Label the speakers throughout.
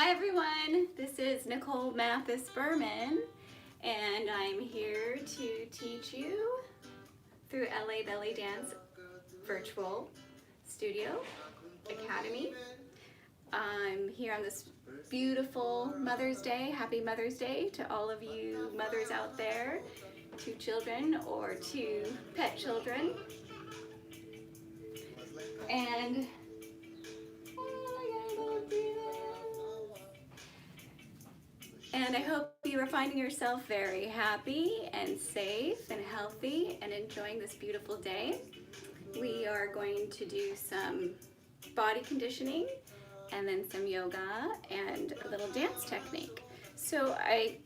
Speaker 1: Hi everyone, this is Nicole Mathis-Berman and I'm here to teach you through LA Bellydance Virtual Studio Academy. I'm here on this beautiful Mother's Day. Happy Mother's Day to all of you mothers out there, to children or to pet children. And I hope you are finding yourself very happy and safe and healthy and enjoying this beautiful day. We are going to do some body conditioning and then some yoga and a little dance technique. So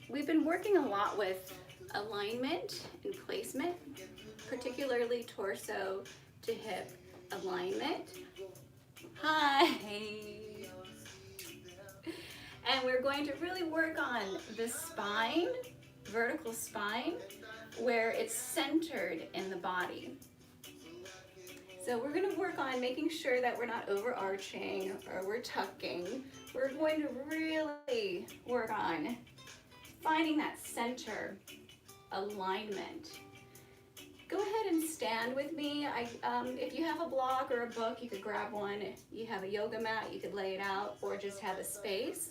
Speaker 1: we've been working a lot with alignment and placement, particularly torso to hip alignment. Hi! And we're going to really work on the spine, vertical spine, where it's centered in the body. So we're going to work on making sure that we're not overarching or we're tucking. We're going to really work on finding that center alignment. Go ahead and stand with me. If you have a block or a book, you could grab one. If you have a yoga mat, you could lay it out or just have a space.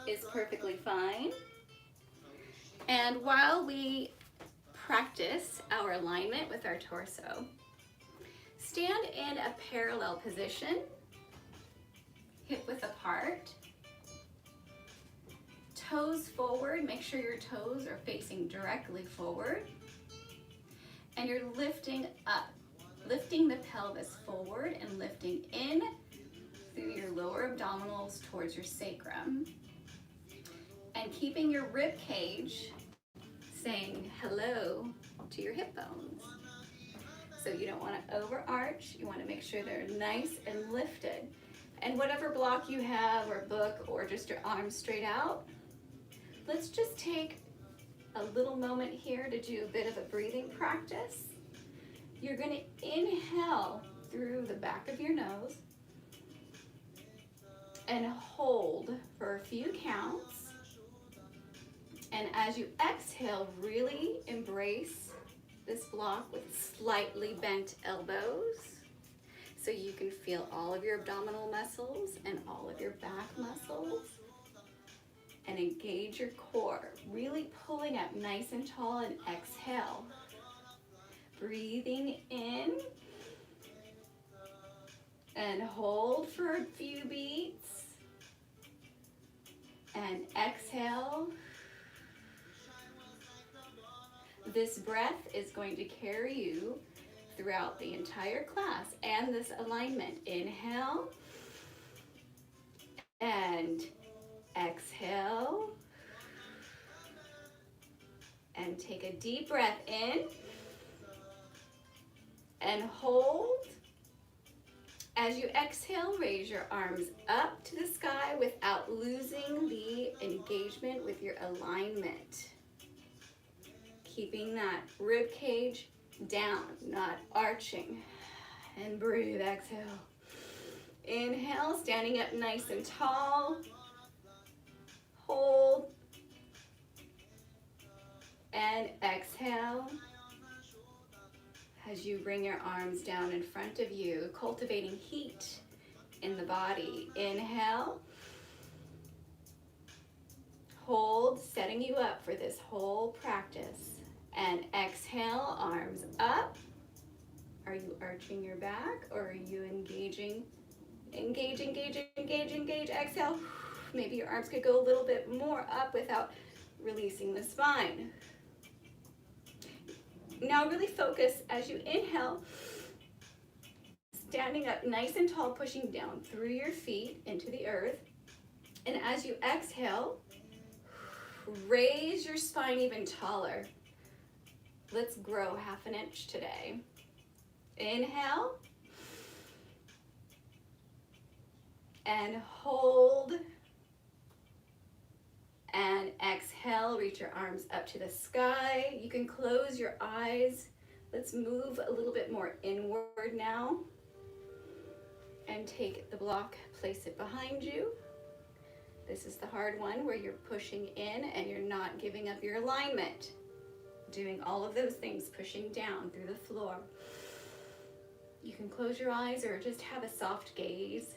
Speaker 1: Is perfectly fine. And while we practice our alignment with our torso, stand in a parallel position, hip width apart, toes forward. Make sure your toes are facing directly forward, and you're lifting up, lifting the pelvis forward and lifting in through your lower abdominals towards your sacrum, and keeping your rib cage saying hello to your hip bones. So you don't want to overarch, you want to make sure they're nice and lifted. And whatever block you have or book or just your arms straight out, let's just take a little moment here to do a bit of a breathing practice. You're going to inhale through the back of your nose and hold for a few counts. And as you exhale, really embrace this block with slightly bent elbows so you can feel all of your abdominal muscles and all of your back muscles. And engage your core, really pulling up nice and tall, and exhale. Breathing in and hold for a few beats. And exhale. This breath is going to carry you throughout the entire class and this alignment. Inhale and exhale. And take a deep breath in and hold. As you exhale, raise your arms up to the sky without losing the engagement with your alignment. Keeping that rib cage down, not arching. And breathe, exhale. Inhale, standing up nice and tall. Hold. And exhale. As you bring your arms down in front of you, cultivating heat in the body. Inhale. Hold, setting you up for this whole practice. And exhale, arms up. Are you arching your back or are you engaging? Engage, engage, engage, engage. Exhale. Maybe your arms could go a little bit more up without releasing the spine. Now really focus as you inhale, standing up nice and tall, pushing down through your feet into the earth. And as you exhale, raise your spine even taller. Let's grow half an inch today. Inhale. And hold. And exhale, reach your arms up to the sky. You can close your eyes. Let's move a little bit more inward now. And take the block, place it behind you. This is the hard one where you're pushing in and you're not giving up your alignment. Doing all of those things, pushing down through the floor. You can close your eyes or just have a soft gaze,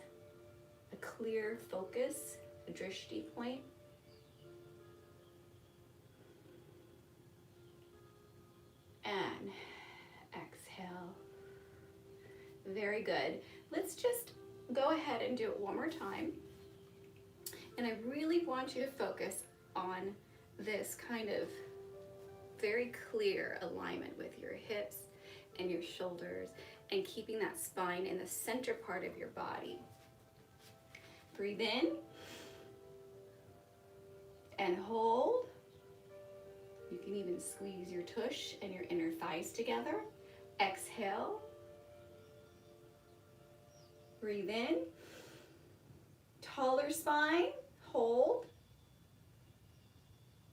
Speaker 1: a clear focus, a drishti point. And exhale. Very good. Let's just go ahead and do it one more time. And I really want you to focus on this kind of very clear alignment with your hips and your shoulders and keeping that spine in the center part of your body. Breathe in and hold. You can even squeeze your tush and your inner thighs together. Exhale. Breathe in. Taller spine, hold.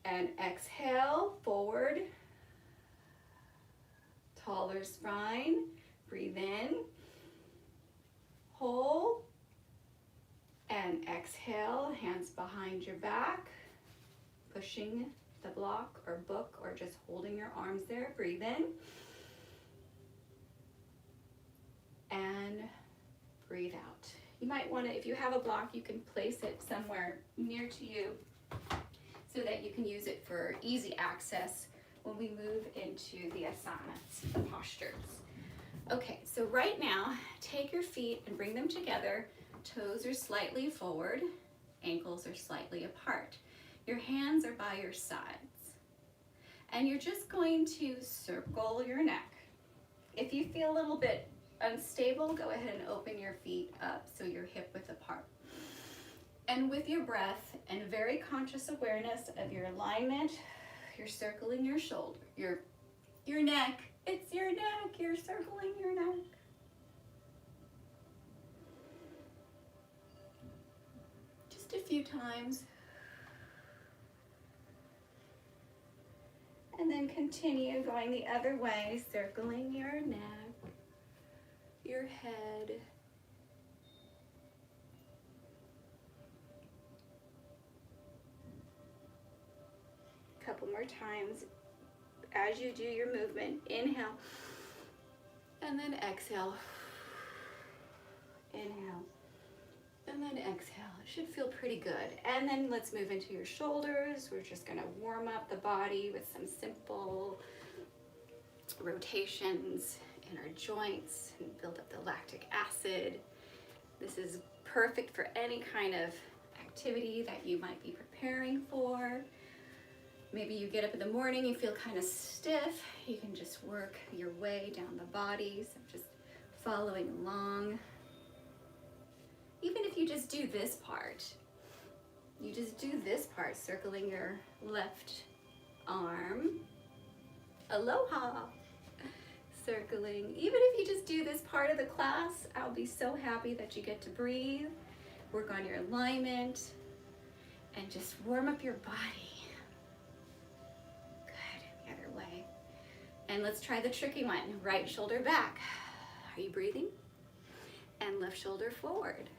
Speaker 1: And exhale, forward. Taller spine, breathe in. Hold. And exhale, hands behind your back. Pushing the block or book or just holding your arms there. Breathe in. And breathe out. You might want to, if you have a block, you can place it somewhere near to you so that you can use it for easy access when we move into the asanas, the postures. Okay, so right now, take your feet and bring them together. Toes are slightly forward, ankles are slightly apart. Your hands are by your sides. And you're just going to circle your neck. If you feel a little bit unstable, go ahead and open your feet up so you're hip width apart. And with your breath and very conscious awareness of your alignment, you're circling your shoulder, your neck. It's your neck. You're circling your neck. Just a few times. And then continue going the other way, circling your neck, your head. A couple more times as you do your movement. Inhale, and then exhale. Inhale, and then exhale. It should feel pretty good. And then let's move into your shoulders. We're just gonna warm up the body with some simple rotations in our joints and build up the lactic acid. This is perfect for any kind of activity that you might be preparing for. Maybe you get up in the morning, you feel kind of stiff. You can just work your way down the body. So just following along. Even if you just do this part, you just do this part, circling your left arm. Aloha. Circling. Even if you just do this part of the class, I'll be so happy that you get to breathe, work on your alignment, and just warm up your body. Good, the other way. And let's try the tricky one. Right shoulder back. Are you breathing? And left shoulder forward.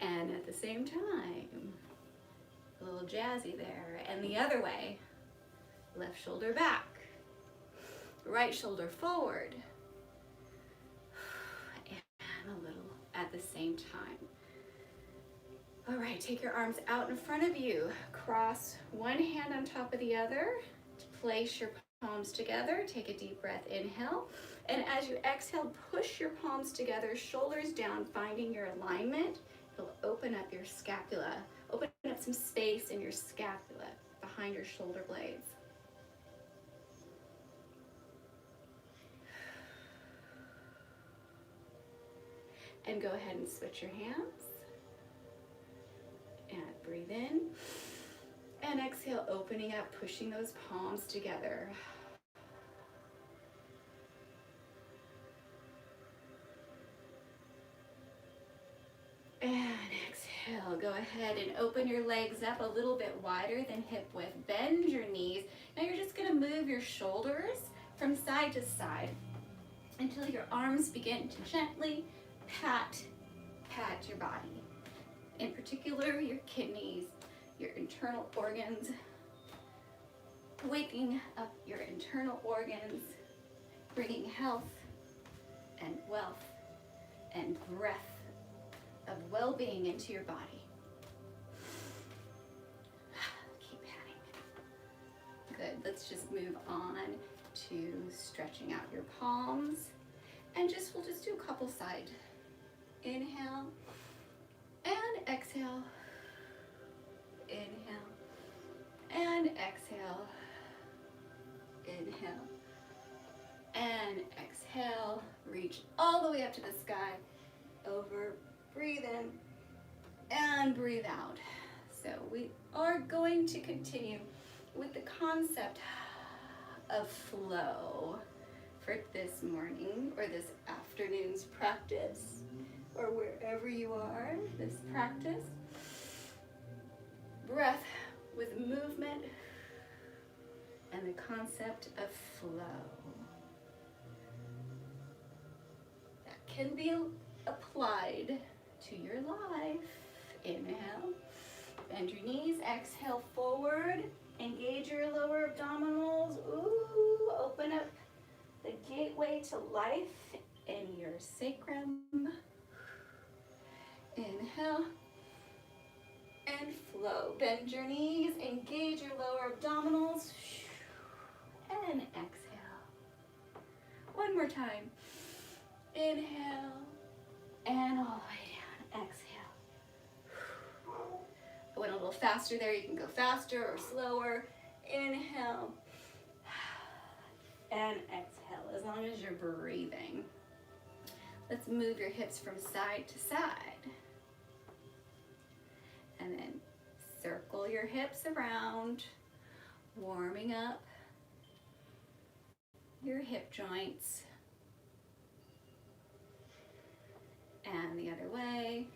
Speaker 1: And at the same time, a little jazzy there. And the other way, left shoulder back. Right shoulder forward, and a little at the same time. All right, take your arms out in front of you. Cross one hand on top of the other. Place your palms together. Take a deep breath, inhale. And as you exhale, push your palms together, shoulders down, finding your alignment. It'll open up your scapula. Open up some space in your scapula behind your shoulder blades. And go ahead and switch your hands. And breathe in. And exhale, opening up, pushing those palms together. And exhale, go ahead and open your legs up a little bit wider than hip width. Bend your knees. Now you're just gonna move your shoulders from side to side until your arms begin to gently pat your body. In particular, your kidneys, your internal organs, waking up your internal organs, bringing health and wealth and breath of well-being into your body. Keep patting. Good, let's just move on to stretching out your palms. And we'll just do a couple side. Inhale and exhale. Inhale and exhale. Inhale and exhale. Reach all the way up to the sky. Over, breathe in and breathe out. So we are going to continue with the concept of flow for this morning or this afternoon's practice, or wherever you are this practice. Breath with movement and the concept of flow. That can be applied to your life. Inhale, bend your knees, exhale forward, engage your lower abdominals. Ooh, open up the gateway to life in your sacrum. Inhale and flow. Bend your knees, engage your lower abdominals, and exhale. One more time. Inhale and all the way down. Exhale. I went a little faster there. You can go faster or slower. Inhale and exhale, as long as you're breathing. Let's move your hips from side to side. And then circle your hips around, warming up your hip joints. And the other way.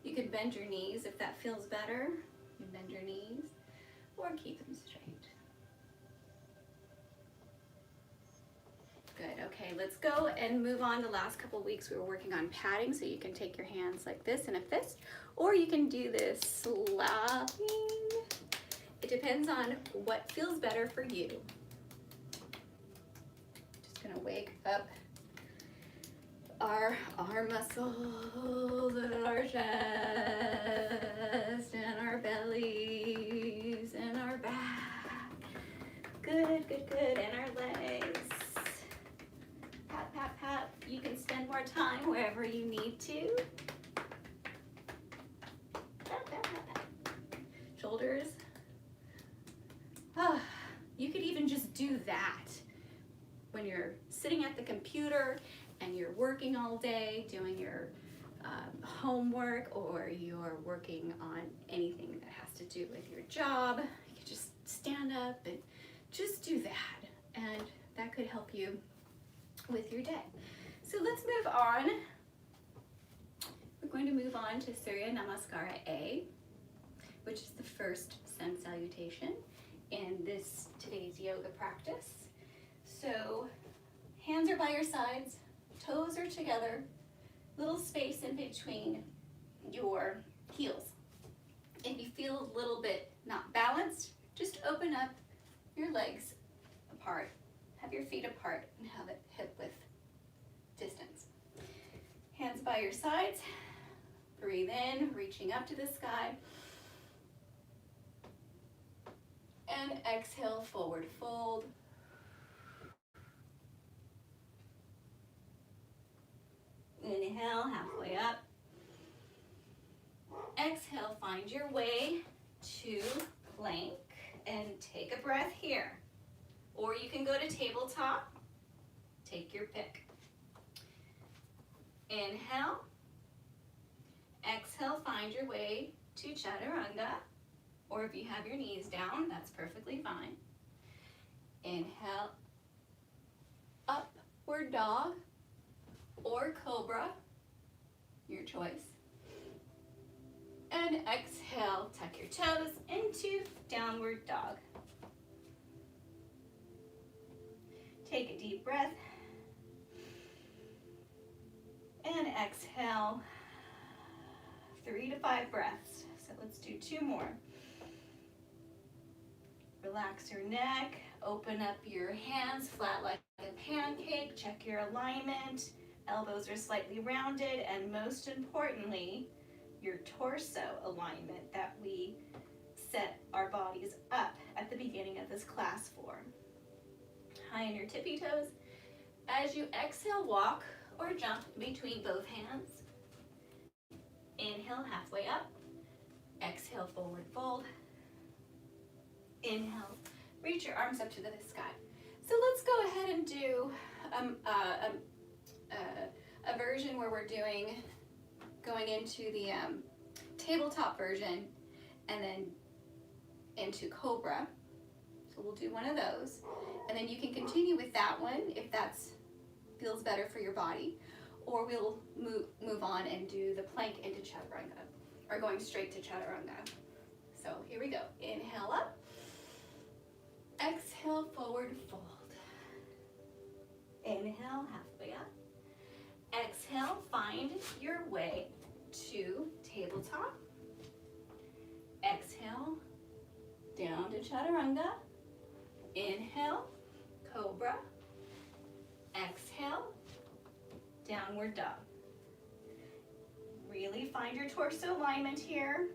Speaker 1: You can bend your knees if that feels better. You can bend your knees or keep them straight. Good, okay, let's go and move on. The last couple weeks we were working on padding, so you can take your hands like this and a fist, or you can do this slapping. It depends on what feels better for you. Just gonna wake up our muscles and our chest and our bellies and our back. Good, good, good, and our legs. Pat, pat, pat. You can spend more time wherever you need to. Pat, pat, pat, pat. Shoulders. You could even just do that when you're sitting at the computer and you're working all day, doing your homework, or you're working on anything that has to do with your job. You can just stand up and just do that, and that could help you with your day. So let's move on. We're going to move on to Surya Namaskara A, which is the first sun salutation in today's yoga practice. So hands are by your sides, toes are together, little space in between your heels. If you feel a little bit not balanced, just open up your legs apart, have your feet apart, and have it hip width distance. Hands by your sides, breathe in, reaching up to the sky, and exhale, forward fold. Inhale, halfway up. Exhale, find your way to plank and take a breath here. Or you can go to tabletop, take your pick. Inhale. Exhale, find your way to chaturanga. Or if you have your knees down, that's perfectly fine. Inhale, upward dog or cobra, your choice. And exhale, tuck your toes into downward dog. Take a deep breath. And exhale, 3 to 5 breaths. So let's do 2 more. Relax your neck, open up your hands flat like a pancake, check your alignment, elbows are slightly rounded, and most importantly, your torso alignment that we set our bodies up at the beginning of this class for. High on your tippy toes. As you exhale, walk or jump between both hands. Inhale, halfway up. Exhale, forward fold. Inhale, reach your arms up to the sky. So let's go ahead and do a version where we're going into the tabletop version and then into Cobra. So we'll do one of those. And then you can continue with that one if that feels better for your body. Or we'll move on and do the plank into Chaturanga, or going straight to Chaturanga. So here we go. Inhale up. Exhale, forward fold. Inhale, halfway up. Exhale, find your way to tabletop. Exhale, down to Chaturanga. Inhale, Cobra. Exhale, downward dog. Really find your torso alignment here.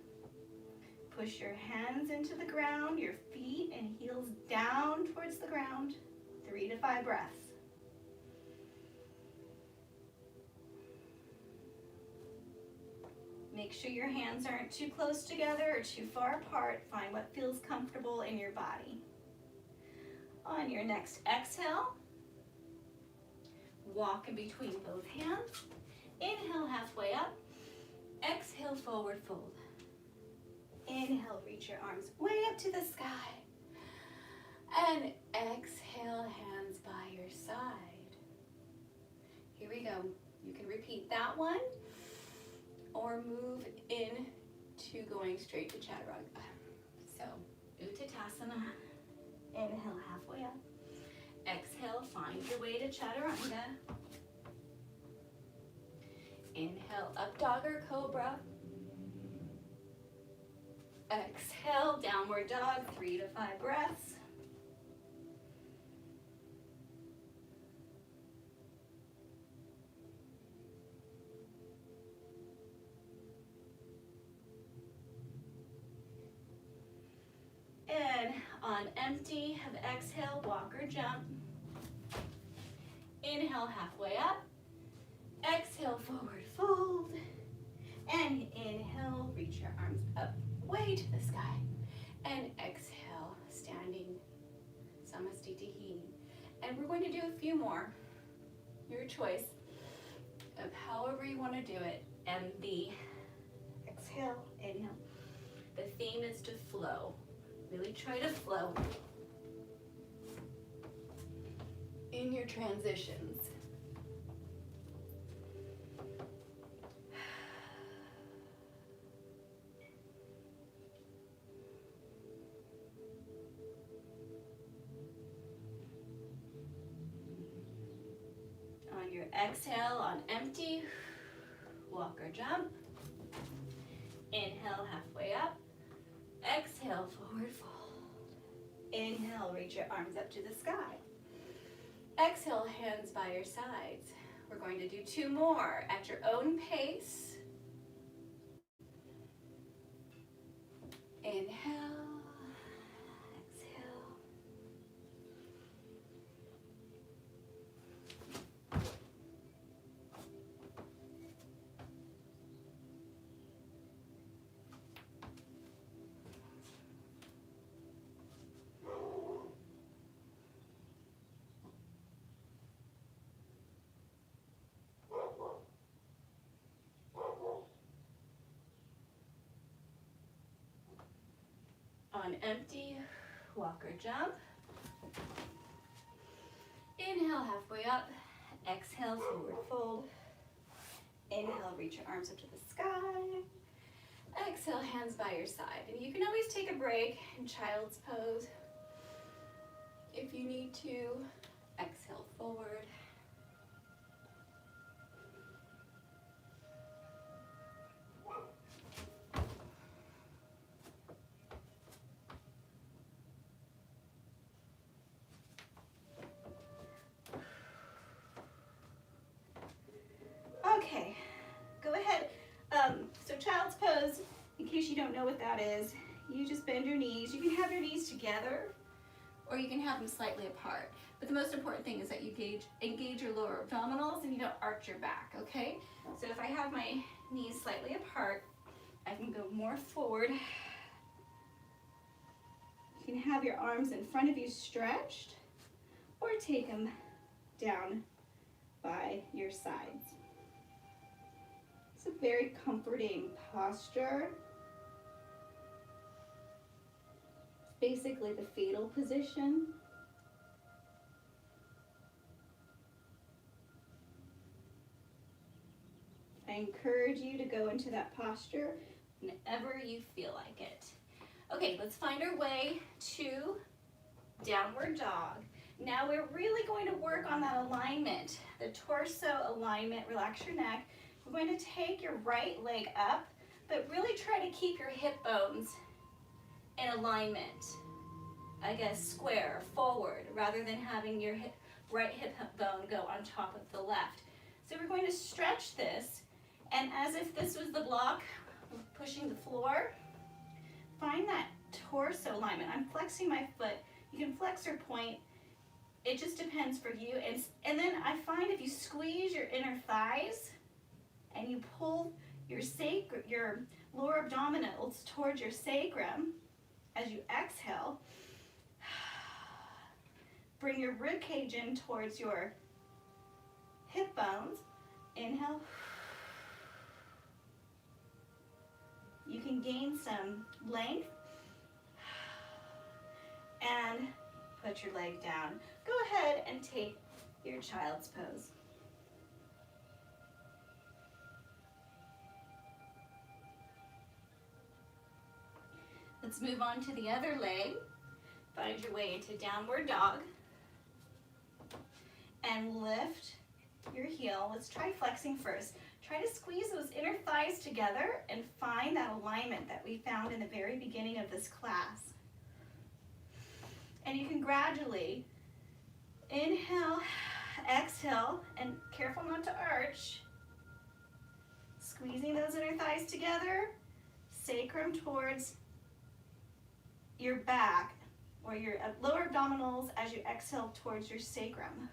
Speaker 1: Push your hands into the ground, your feet and heels down towards the ground. 3 to 5 breaths. Make sure your hands aren't too close together or too far apart. Find what feels comfortable in your body. On your next exhale, walk in between both hands. Inhale, halfway up. Exhale, forward fold. Inhale, reach your arms way up to the sky. And exhale, hands by your side. Here we go. You can repeat that one or move in to going straight to Chaturanga. So, Uttanasana. Inhale, halfway up. Exhale, find your way to Chaturanga. Inhale, up dog or cobra. Exhale, downward dog, 3 to 5 breaths. And on empty, have exhale, walk or jump. Inhale, halfway up. Exhale, forward fold. And inhale, reach your arms up way to the sky. And exhale, standing Samastitihi. And we're going to do a few more. Your choice of however you want to do it. And the exhale, inhale. The theme is to flow. Really try to flow in your transitions. On your exhale, on empty, walk or jump. Inhale, halfway up. Exhale, forward fold. Inhale, reach your arms up to the sky. Exhale, hands by your sides. We're going to do 2 more at your own pace. Inhale, exhale. On empty, walk or jump. Inhale, halfway up. Exhale, forward fold. Inhale, reach your arms up to the sky. Exhale, hands by your side. And you can always take a break in child's pose if you need to. Exhale, forward. case you don't know what that is, you just bend your knees. You can have your knees together or you can have them slightly apart. But the most important thing is that you engage your lower abdominals and you don't arch your back, okay? So if I have my knees slightly apart, I can go more forward. You can have your arms in front of you stretched or take them down by your sides. It's a very comforting posture. It's basically the fetal position. I encourage you to go into that posture whenever you feel like it. Okay, let's find our way to downward dog. Now we're really going to work on that alignment, the torso alignment. Relax your neck. We're going to take your right leg up, but really try to keep your hip bones in alignment. I guess square, forward, rather than having your right hip bone go on top of the left. So we're going to stretch this, and as if this was the block, pushing the floor, find that torso alignment. I'm flexing my foot. You can flex or point. It just depends for you. And then I find if you squeeze your inner thighs and you pull your lower abdominals towards your sacrum as you exhale, bring your rib cage in towards your hip bones. Inhale. You can gain some length and put your leg down. Go ahead and take your child's pose. Let's move on to the other leg. Find your way into downward dog and lift your heel. Let's try flexing first. Try to squeeze those inner thighs together and find that alignment that we found in the very beginning of this class. And you can gradually inhale, exhale, and careful not to arch. Squeezing those inner thighs together, sacrum towards your back, or your lower abdominals as you exhale towards your sacrum.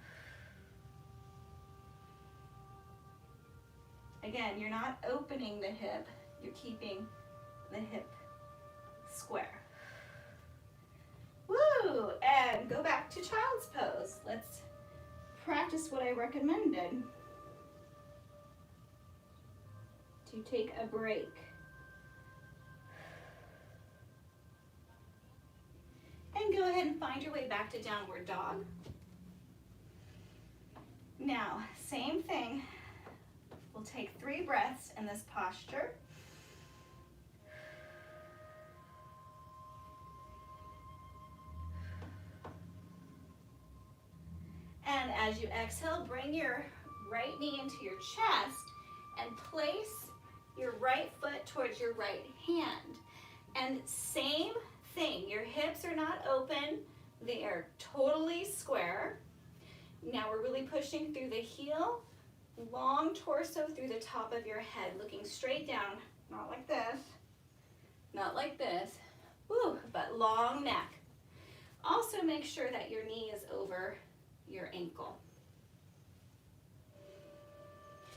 Speaker 1: Again, you're not opening the hip, you're keeping the hip square. Woo! And go back to child's pose. Let's practice what I recommended. To take a break. And go ahead and find your way back to downward dog. Now, same thing. We'll take 3 breaths in this posture. And as you exhale, bring your right knee into your chest and place your right foot towards your right hand. And same thing, your hips are not open, they are totally square. Now we're really pushing through the heel, long torso through the top of your head, looking straight down, not like this, not like this, woo, but long neck. Also make sure that your knee is over your ankle.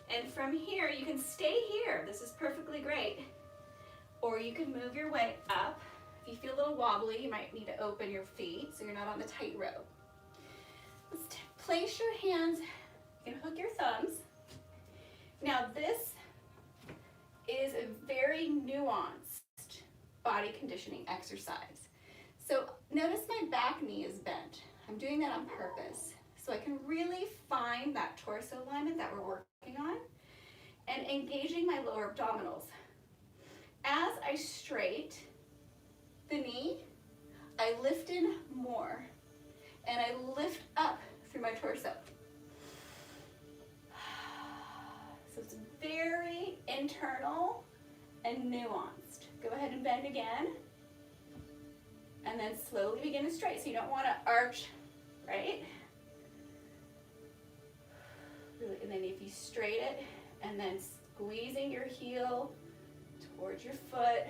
Speaker 1: And from here, you can stay here, this is perfectly great, or you can move your way up. If you feel a little wobbly, you might need to open your feet so you're not on the tightrope. Let's place your hands, you can hook your thumbs. Now this is a very nuanced body conditioning exercise. So notice my back knee is bent. I'm doing that on purpose so I can really find that torso alignment that we're working on and engaging my lower abdominals. As I straight the knee, I lift in more and I lift up through my torso. So it's very internal and nuanced. Go ahead and bend again and then slowly begin to straight. So you don't want to arch, right? And then if you straight it and then squeezing your heel towards your foot,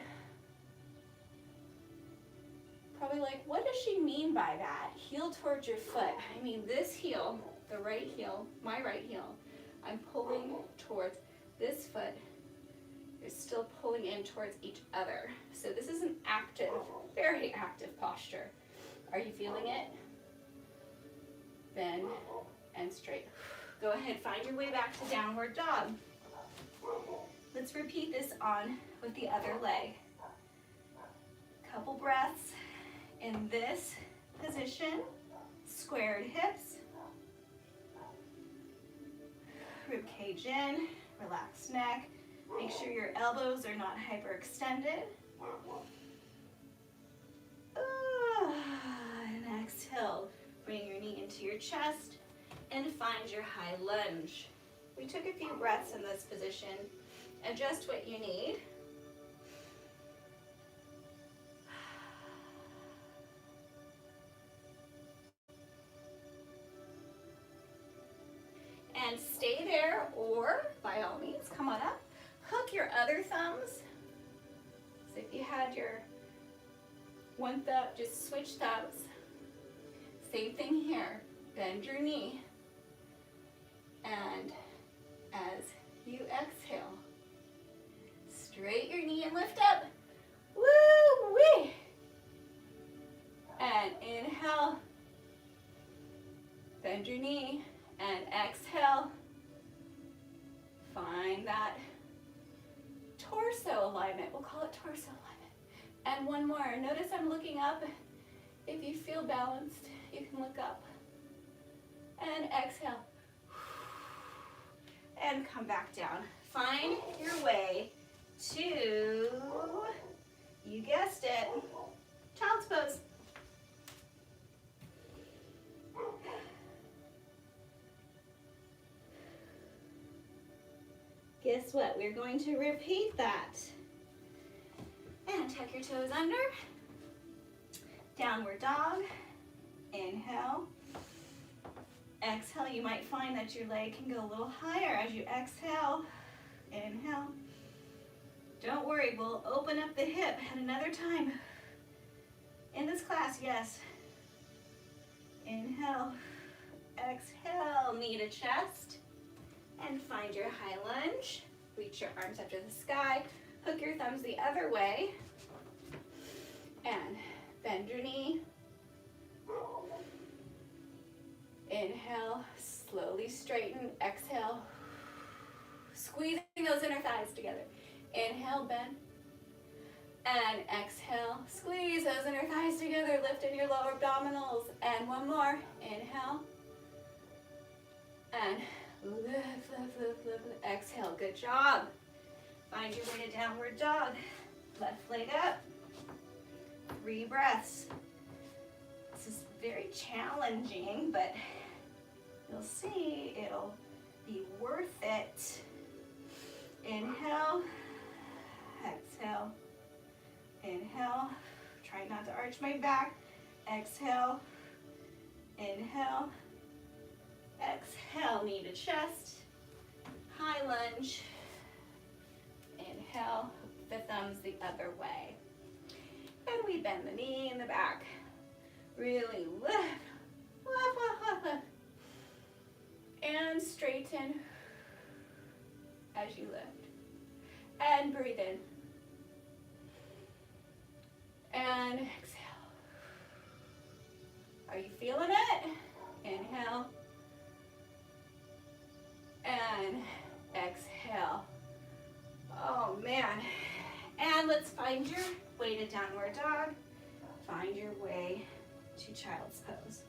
Speaker 1: probably like, what does she mean by that? Heel towards your foot. I mean, this heel, the right heel, my right heel, I'm pulling towards this foot. You're still pulling in towards each other. So this is an active, very active posture. Are you feeling it? Bend and straight. Go ahead, find your way back to downward dog. Let's repeat this on with the other leg. Couple breaths in this position. Squared hips. Rib cage in, relaxed neck. Make sure your elbows are not hyperextended. And exhale. Bring your knee into your chest and find your high lunge. We took a few breaths in this position. Adjust what you need. And stay there, or by all means, come on up. Hook your other thumbs. So if you had your one thumb, just switch thumbs. Same thing here. Bend your knee. And as you exhale, straight your knee and lift up. Woo-wee! And inhale. Bend your knee. And exhale. Find that torso alignment. We'll call it torso alignment. And one more. Notice I'm looking up. If you feel balanced, you can look up. And exhale. And come back down. Find your way to, you guessed it, child's pose. Guess what? We're going to repeat that. And tuck your toes under. Downward dog. Inhale. Exhale. You might find that your leg can go a little higher as you exhale. Inhale. Don't worry, we'll open up the hip at another time. In this class, yes. Inhale. Exhale. Knee to chest. And find your high lunge. Reach your arms up to the sky. Hook your thumbs the other way. And bend your knee. Inhale, slowly straighten. Exhale. Squeezing those inner thighs together. Inhale, bend. And exhale, squeeze those inner thighs together. Lift in your lower abdominals. And one more. Inhale. And lift, lift, lift, lift. Exhale, good job. Find your way to downward dog. Left leg up. 3 breaths. This is very challenging, but you'll see it'll be worth it. Inhale. Exhale. Inhale. Try not to arch my back. Exhale. Inhale. Exhale, knee to chest. High lunge. Inhale, the thumbs the other way. And we bend the knee in the back. Really lift, lift, lift, lift. And straighten as you lift. And breathe in. And exhale. Are you feeling it? Inhale. And exhale. Oh man. And let's find your way to downward dog. Find your way to child's pose.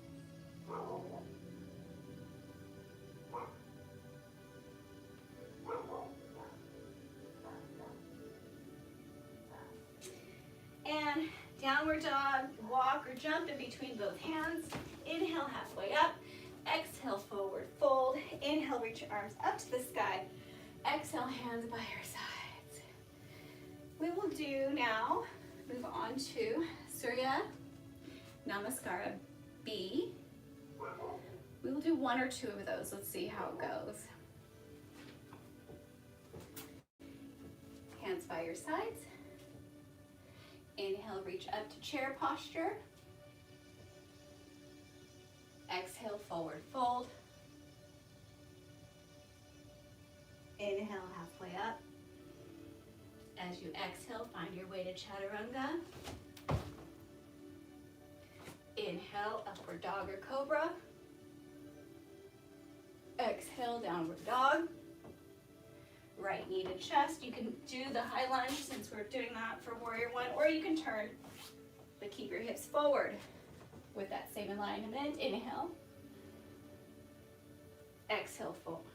Speaker 1: And downward dog, walk or jump in between both hands. Inhale, halfway up. Exhale, forward fold. Inhale, reach your arms up to the sky. Exhale, hands by your sides. We will do now, move on to Surya Namaskara B. We will do 1 or 2 of those. Let's see how it goes. Hands by your sides. Inhale, reach up to chair posture. Exhale, forward fold. Inhale, halfway up. As you exhale, find your way to chaturanga. Inhale, upward dog or cobra. Exhale, downward dog. Right knee to chest. You can do the high lunge since we're doing that for warrior one, or you can turn, but keep your hips forward with that same alignment. Inhale. Exhale, fold.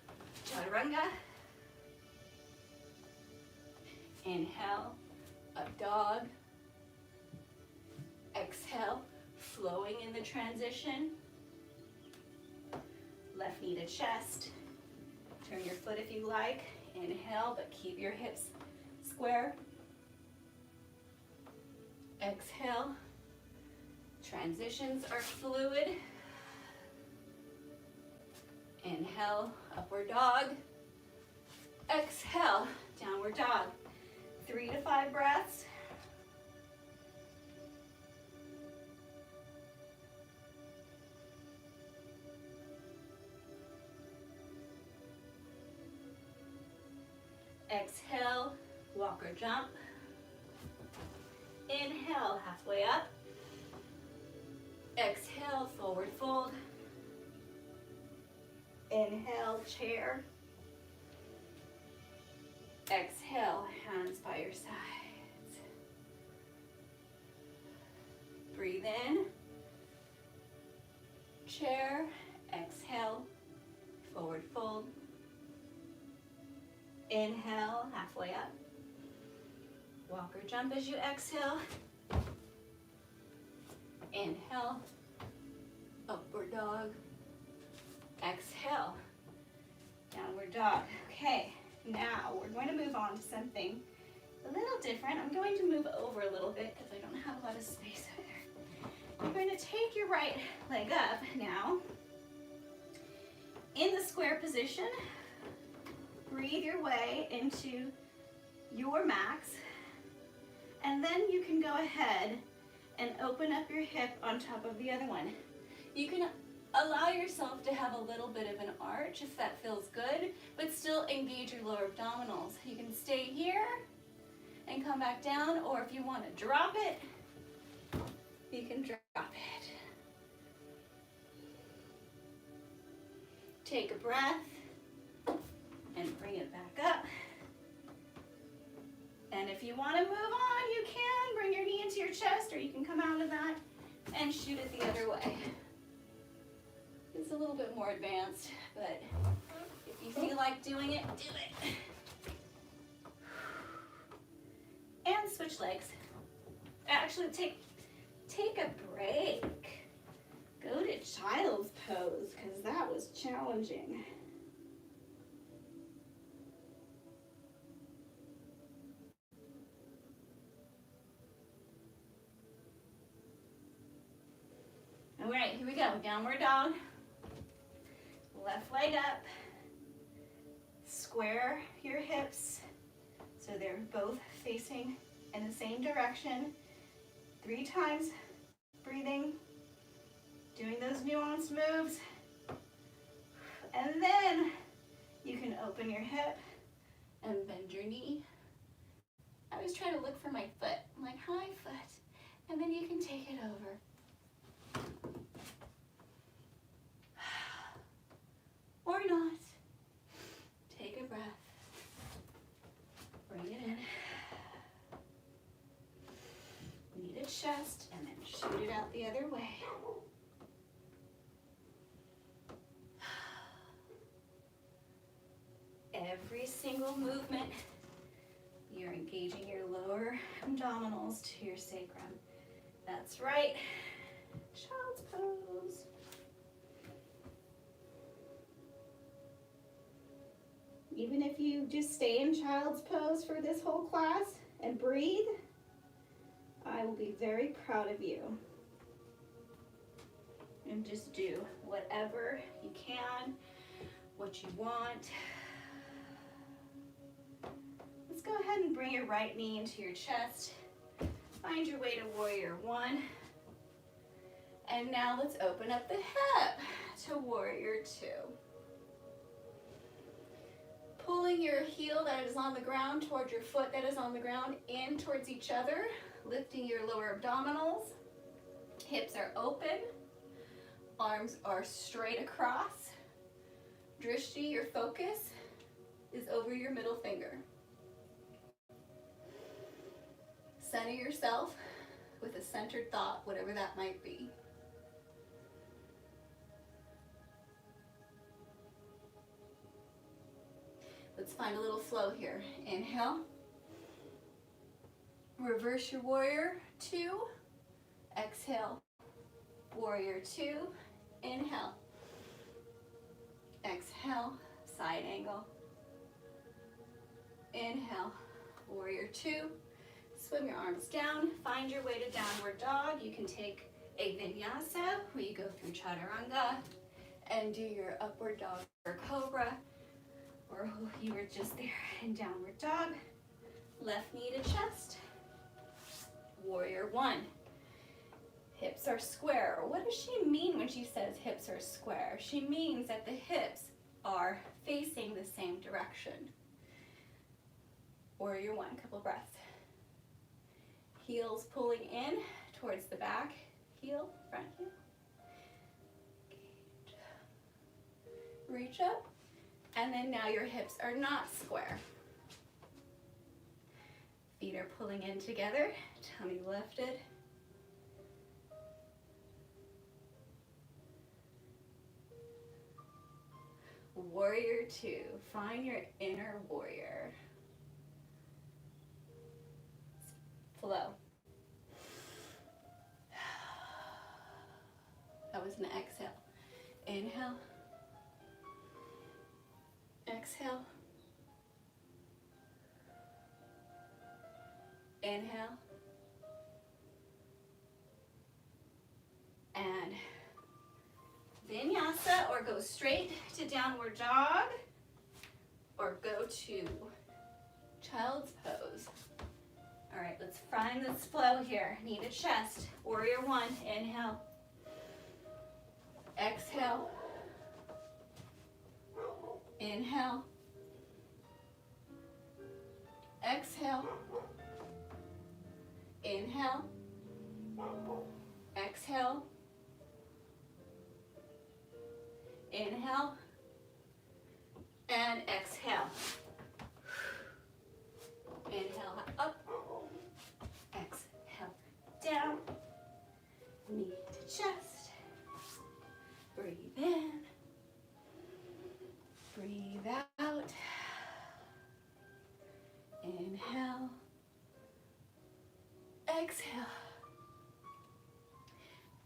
Speaker 1: Chaturanga. Inhale, up dog. Exhale, flowing in the transition. Left knee to chest. Turn your foot if you like. Inhale, but keep your hips square. Exhale. Transitions are fluid. Inhale, upward dog. Exhale, downward dog. 3 to 5 breaths. Exhale, walk or jump. Inhale, halfway up. Exhale, forward fold. Inhale, chair. Exhale, hands by your sides. Breathe in. Chair. Exhale, forward fold. Inhale, halfway up. Walk or jump as you exhale. Inhale, upward dog. Exhale, downward dog. Okay, now we're going to move on to something a little different. I'm going to move over a little bit because I don't have a lot of space over there. You're going to take your right leg up now in the square position. Breathe your way into your max, and then you can go ahead and open up your hip on top of the other one. You can allow yourself to have a little bit of an arch if that feels good, but still engage your lower abdominals. You can stay here and come back down, or if you want to drop it, you can drop it. Take a breath and bring it back up. And if you want to move on, you can bring your knee into your chest, or you can come out of that and shoot it the other way. It's a little bit more advanced, but if you feel like doing it, do it. And switch legs. Actually, take a break. Go to child's pose, because that was challenging. All right, here we go. Downward dog. Left leg up. Square your hips so they're both facing in the same direction. 3 times breathing, doing those nuanced moves. And then you can open your hip and bend your knee. I always try to look for my foot. I'm like, hi, foot. And then you can take it over. Or not. Take a breath. Bring it in. Knee to chest, and then shoot it out the other way. Every single movement, you're engaging your lower abdominals to your sacrum. That's right. Child's pose. Even if you just stay in child's pose for this whole class and breathe, I will be very proud of you. And just do whatever you can, what you want. Let's go ahead and bring your right knee into your chest. Find your way to warrior one. And now let's open up the hip to warrior two. Pulling your heel that is on the ground toward your foot that is on the ground in towards each other, lifting your lower abdominals. Hips are open, arms are straight across. Drishti, your focus, is over your middle finger. Center yourself with a centered thought, whatever that might be. Let's find a little flow here. Inhale. Reverse your warrior two. Exhale. Warrior two. Inhale. Exhale. Side angle. Inhale. Warrior two. Swim your arms down. Find your way to downward dog. You can take a vinyasa where you go through chaturanga and do your upward dog or cobra, or you were just there in downward dog. Left knee to chest. Warrior one. Hips are square. What does she mean when she says hips are square? She means that the hips are facing the same direction. Warrior one, couple breaths. Heels pulling in towards the back heel, front heel. Reach up, and then now your hips are not square. Feet are pulling in together, tummy lifted. Warrior two, find your inner warrior. Flow. That was an exhale. Inhale. Exhale. Inhale. And vinyasa, or go straight to downward dog, or go to child's pose. All right, let's find this flow here. Knee to chest. Warrior one, inhale. Exhale. Inhale. Exhale. Inhale. Exhale. Inhale. And exhale. Inhale up. Exhale down. Knee to chest. Breathe in. Breathe out. Inhale. Exhale.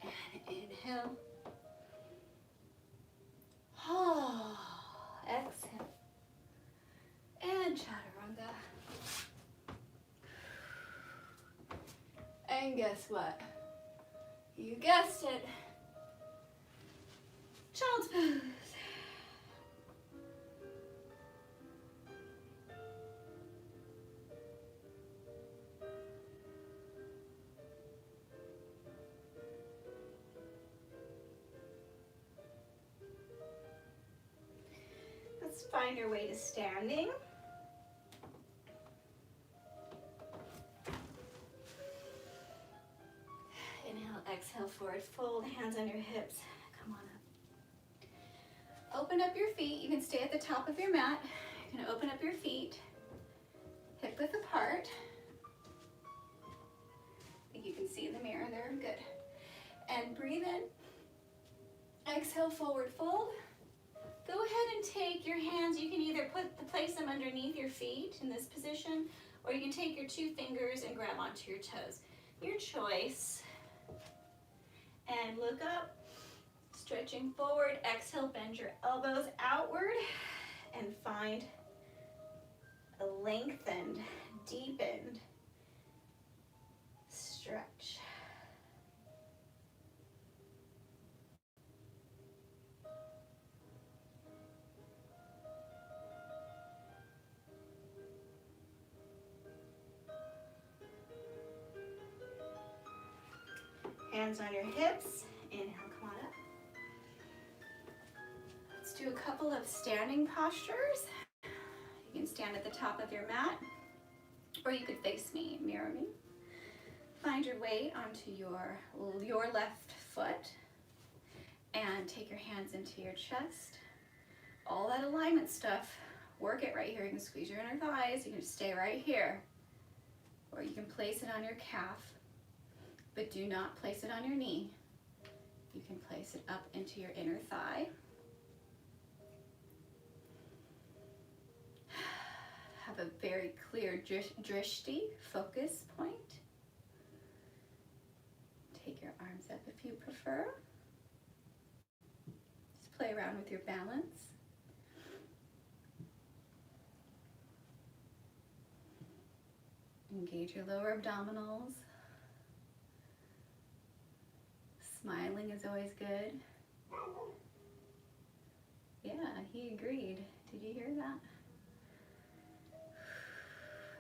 Speaker 1: And inhale. Exhale. And chaturanga. And guess what? You guessed it. Child's pose. Let's find your way to standing. Inhale, exhale, forward fold, hands on your hips. Come on up. Open up your feet. You can stay at the top of your mat. You can open up your feet, hip width apart. I think you can see in the mirror there. Good. And breathe in. Exhale, forward fold. Go ahead and take your hands. You can either place them underneath your feet in this position, or you can take your two fingers and grab onto your toes. Your choice. And look up, stretching forward. Exhale, bend your elbows outward and find a lengthened, deepened stretch. hands on your hips. Inhale, come on up. Let's do a couple of standing postures. You can stand at the top of your mat, or you could face me, mirror me. Find your weight onto your left foot and take your hands into your chest. All that alignment stuff, work it right here. You can squeeze your inner thighs. You can stay right here. Or you can place it on your calf, but do not place it on your knee. You can place it up into your inner thigh. Have a very clear drishti, focus point. Take your arms up if you prefer. Just play around with your balance. Engage your lower abdominals. Smiling is always good. Yeah, he agreed. Did you hear that?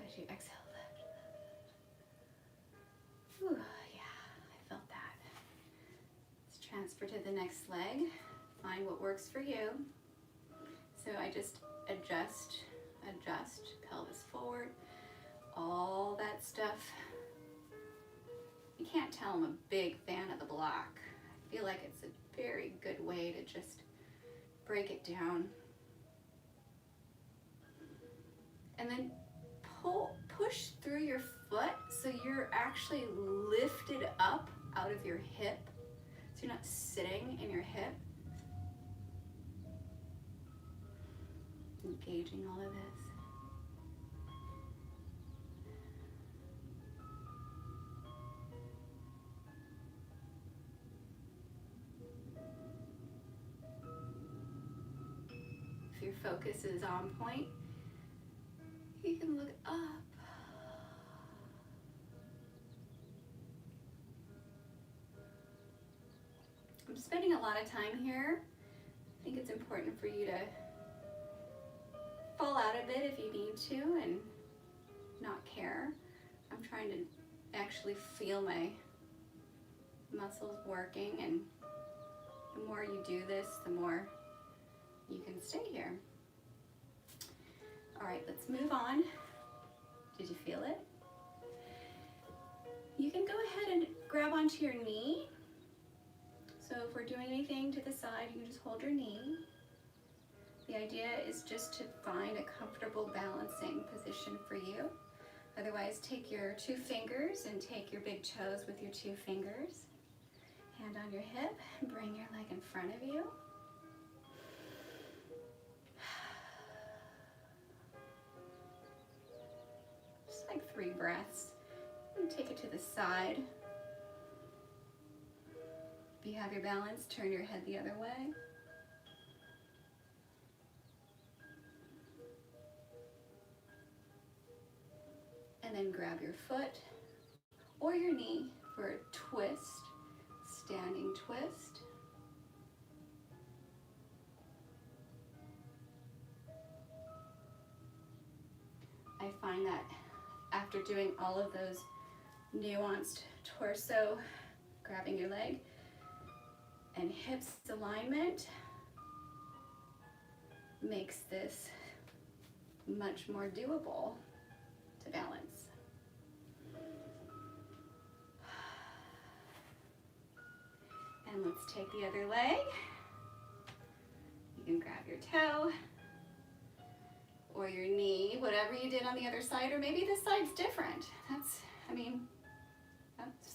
Speaker 1: As you exhale, lift. Whew, yeah, I felt that. Let's transfer to the next leg. Find what works for you. So I just adjust, pelvis forward, all that stuff. You can't tell I'm a big fan of the block. I feel like it's a very good way to just break it down. And then push through your foot so you're actually lifted up out of your hip. So you're not sitting in your hip. Engaging all of this. If your focus is on point, you can look up. I'm spending a lot of time here. I think it's important for you to fall out of it if you need to and not care. I'm trying to actually feel my muscles working, and the more you do this, the more you can stay here. All right, let's move on. Did you feel it? You can go ahead and grab onto your knee. So if we're doing anything to the side, you can just hold your knee. The idea is just to find a comfortable balancing position for you. Otherwise, take your 2 fingers and take your big toes with your 2 fingers. Hand on your hip and bring your leg in front of you. Just like 3 breaths. And take it to the side. If you have your balance, turn your head the other way. And then grab your foot or your knee for a twist, standing twist. I find that after doing all of those nuanced torso, grabbing your leg, and hips alignment makes this much more doable to balance. And let's take the other leg. You can grab your toe or your knee, whatever you did on the other side, or maybe this side's different. That's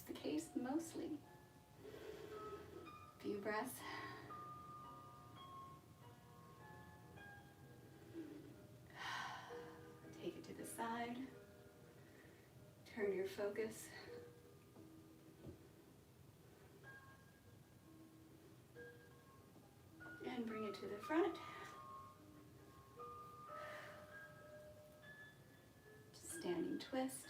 Speaker 1: the case mostly. Few breaths. Take it to the side. Turn your focus. And bring it to the front. Just standing twist.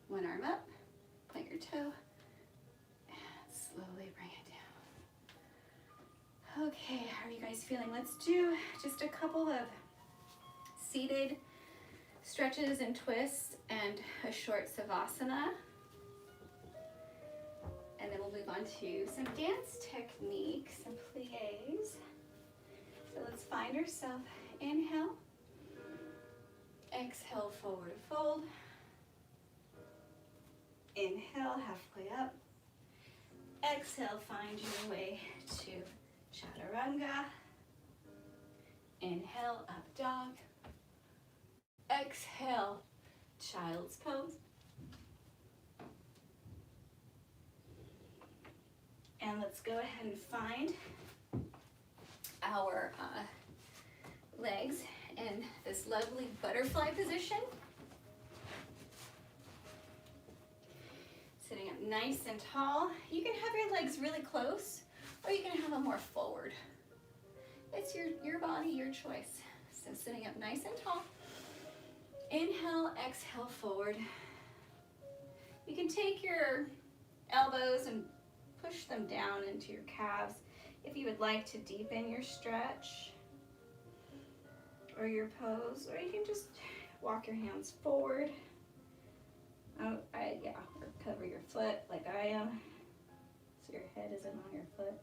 Speaker 1: One arm up, plant your toe, Okay, how are you guys feeling? Let's do just a couple of seated stretches and twists and a short Savasana. And then we'll move on to some dance techniques, some pliés. So let's find ourselves. Inhale. Exhale, forward fold. Inhale, halfway up. Exhale, find your way to chaturanga. Inhale, up dog. Exhale, child's pose. And let's go ahead and find our legs in this lovely butterfly position. Sitting up nice and tall. You can have your legs really close, or you can have them more forward. It's your body, your choice. So sitting up nice and tall. Inhale, exhale, forward. You can take your elbows and push them down into your calves if you would like to deepen your stretch or your pose, or you can just walk your hands forward. Or cover your foot like I am, so your head isn't on your foot.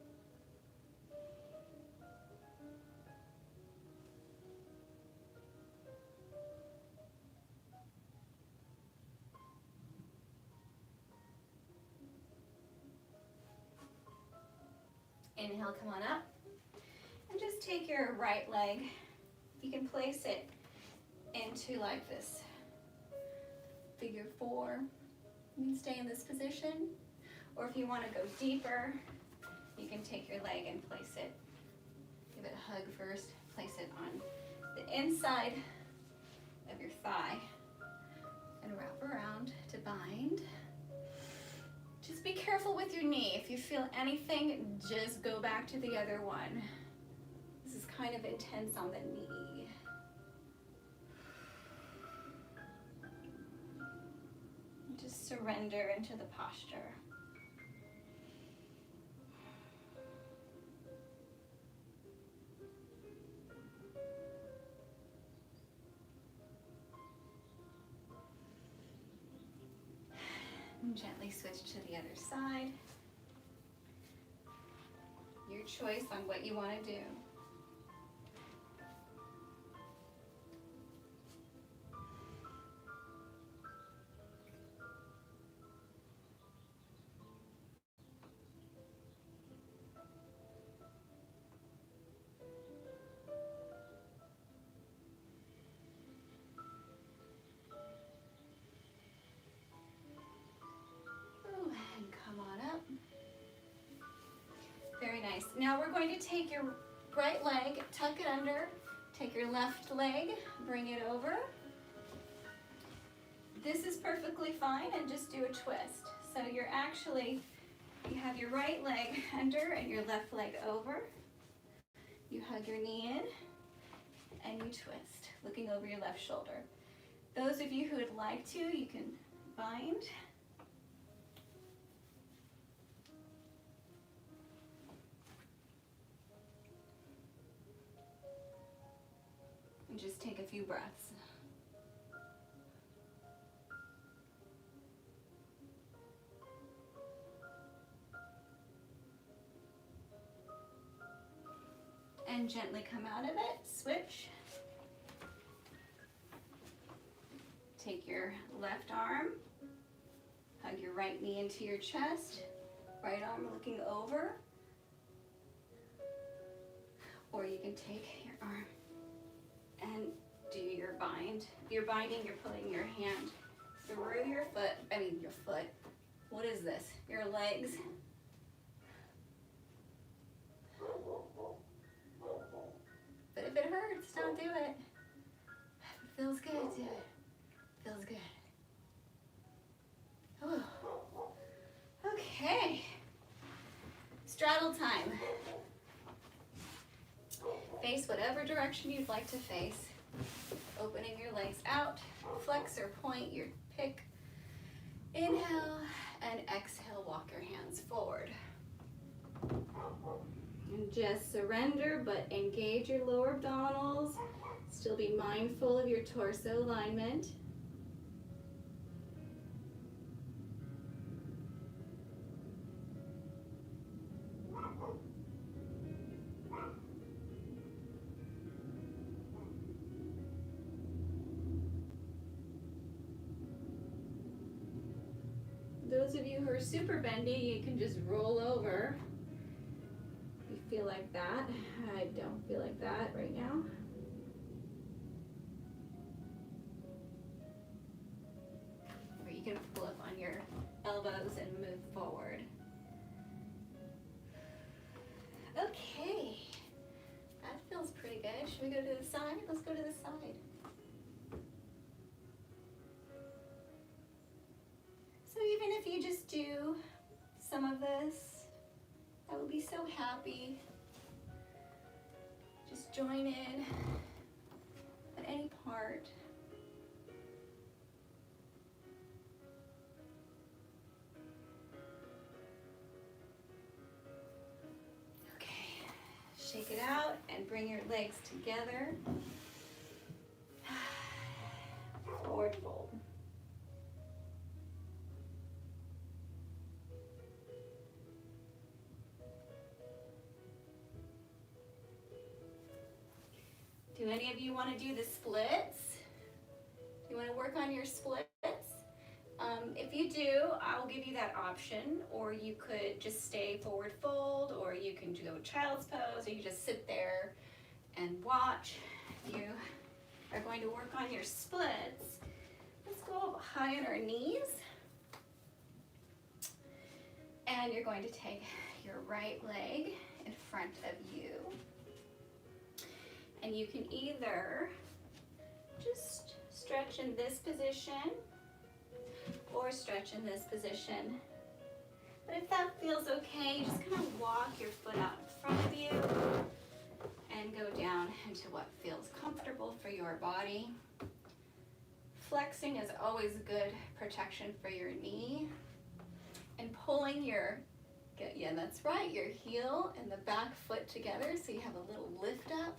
Speaker 1: Inhale, come on up, and just take your right leg. You can place it into like this figure 4. You can stay in this position, or if you want to go deeper, you can take your leg and place it. Give it a hug first. Place it on the inside of your thigh and wrap around to bind. Just be careful with your knee. If you feel anything, just go back to the other one. This is kind of intense on the knee. Just surrender into the posture. And gently switch to the other side. Your choice on what you want to do. Very nice. Now we're going to take your right leg, tuck it under, take your left leg, bring it over. This is perfectly fine, and just do a twist. So you have your right leg under and your left leg over. You hug your knee in and you twist, looking over your left shoulder. Those of you who would like to, you can bind. And just take a few breaths. And gently come out of it, switch. Take your left arm, hug your right knee into your chest, right arm looking over. Or you can take your arm and do your bind. If you're binding, you're pulling your hand through your foot. What is this? Your legs. But if it hurts, don't do it. If it feels good, do it. Feels good. Oh. Okay. Straddle time. Face whatever direction you'd like to face. Opening your legs out. Flex or point your pick. Inhale and exhale, walk your hands forward. And just surrender, but engage your lower abdominals. Still be mindful of your torso alignment. Those of you who are super bendy, you can just roll over. You feel like that. I don't feel like that right now. Or you can pull up on your elbows and move forward. Okay, that feels pretty good. Should we go to the side? Let's go to the side. So even if you just do some of this, I will be so happy. Just join in at any part. Okay, shake it out and bring your legs together. Forward fold. Do any of you want to do the splits? Do you want to work on your splits? If you do, I'll give you that option, or you could just stay forward fold, or you can go child's pose, or you just sit there and watch. If you are going to work on your splits, let's go up high on our knees. And you're going to take your right leg in front of you. And you can either just stretch in this position or stretch in this position. But if that feels okay, just kind of walk your foot out in front of you and go down into what feels comfortable for your body. Flexing is always good protection for your knee. And pulling your, yeah, that's right, your heel and the back foot together so you have a little lift up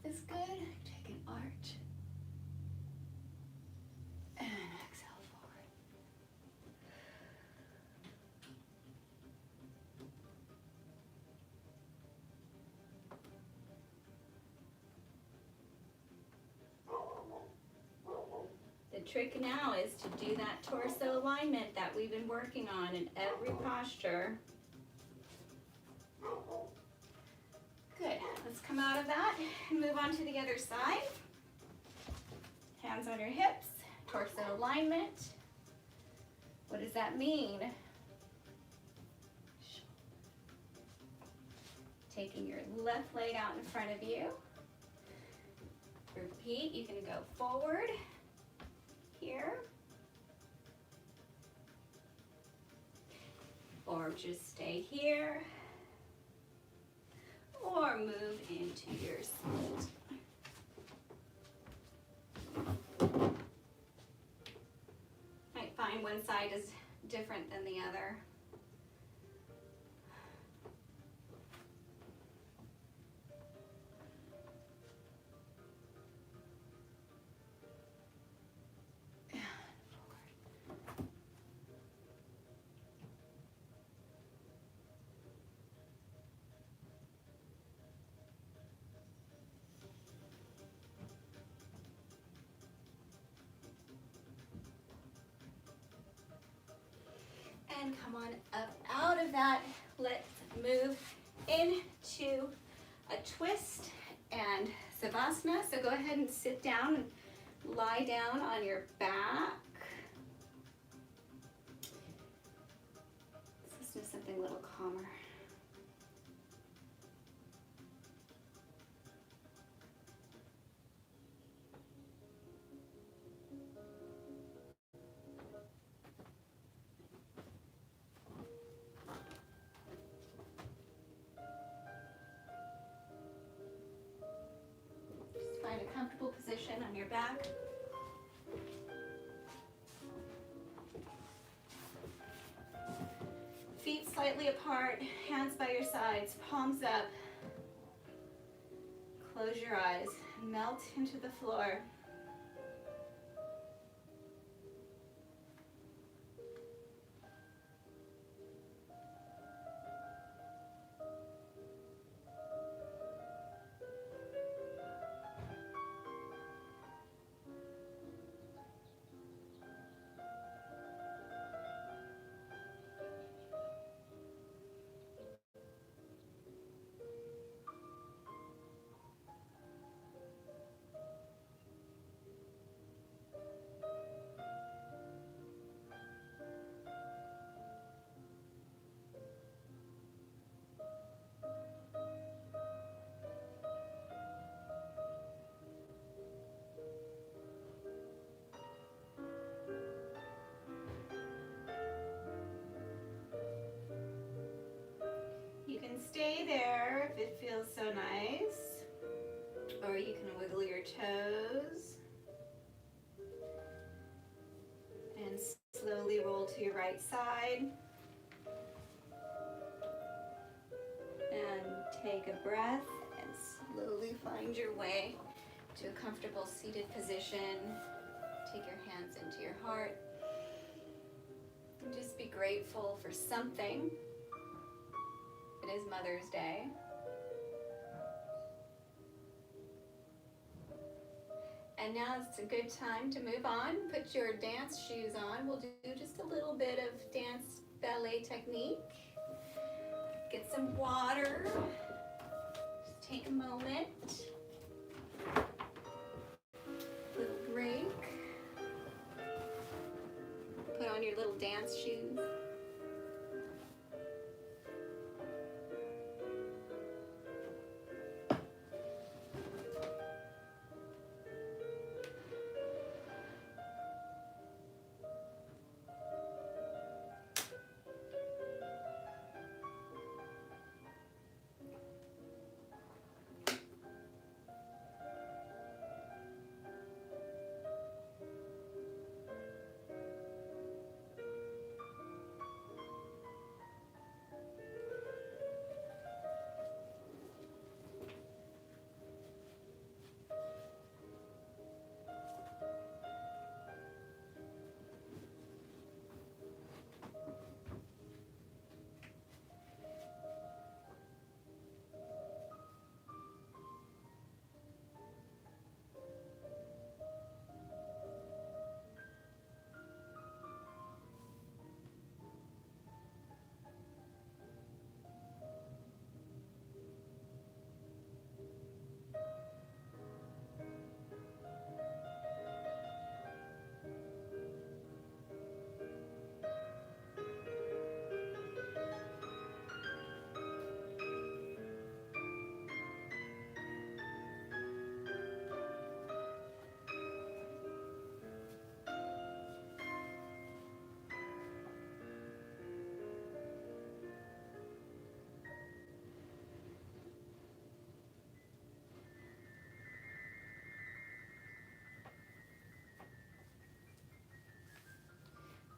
Speaker 1: is good. Take an arch. And exhale forward. The trick now is to do that torso alignment that we've been working on in every posture. Good, let's come out of that and move on to the other side. Hands on your hips, torso alignment. What does that mean? Taking your left leg out in front of you. Repeat, you can go forward here. Or just stay here. Or move into your split. Might find one side is different than the other. And come on up out of that. Let's move into a twist and Savasana. So go ahead and sit down and lie down on your back. Let's do something a little calmer. Find a comfortable position on your back. Feet slightly apart, hands by your sides, palms up, Close your eyes, melt into the floor. Stay there if it feels so nice, or you can wiggle your toes and slowly roll to your right side and take a breath and slowly find your way to a comfortable seated position. Take your hands into your heart and just be grateful for something. It is Mother's Day. And now it's a good time to move on. Put your dance shoes on. We'll do just a little bit of dance ballet technique. Get some water. Just take a moment. Little break. Put on your little dance shoes.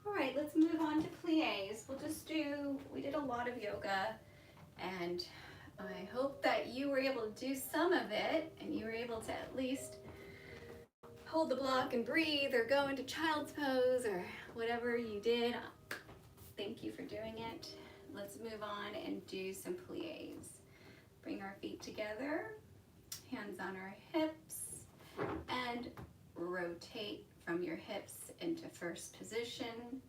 Speaker 1: All right, let's move on to pliés. We did a lot of yoga, and I hope that you were able to do some of it, and you were able to at least hold the block and breathe, or go into child's pose, or whatever you did. Thank you for doing it. Let's move on and do some pliés. Bring our feet together, hands on our hips, and rotate from your hips into first position,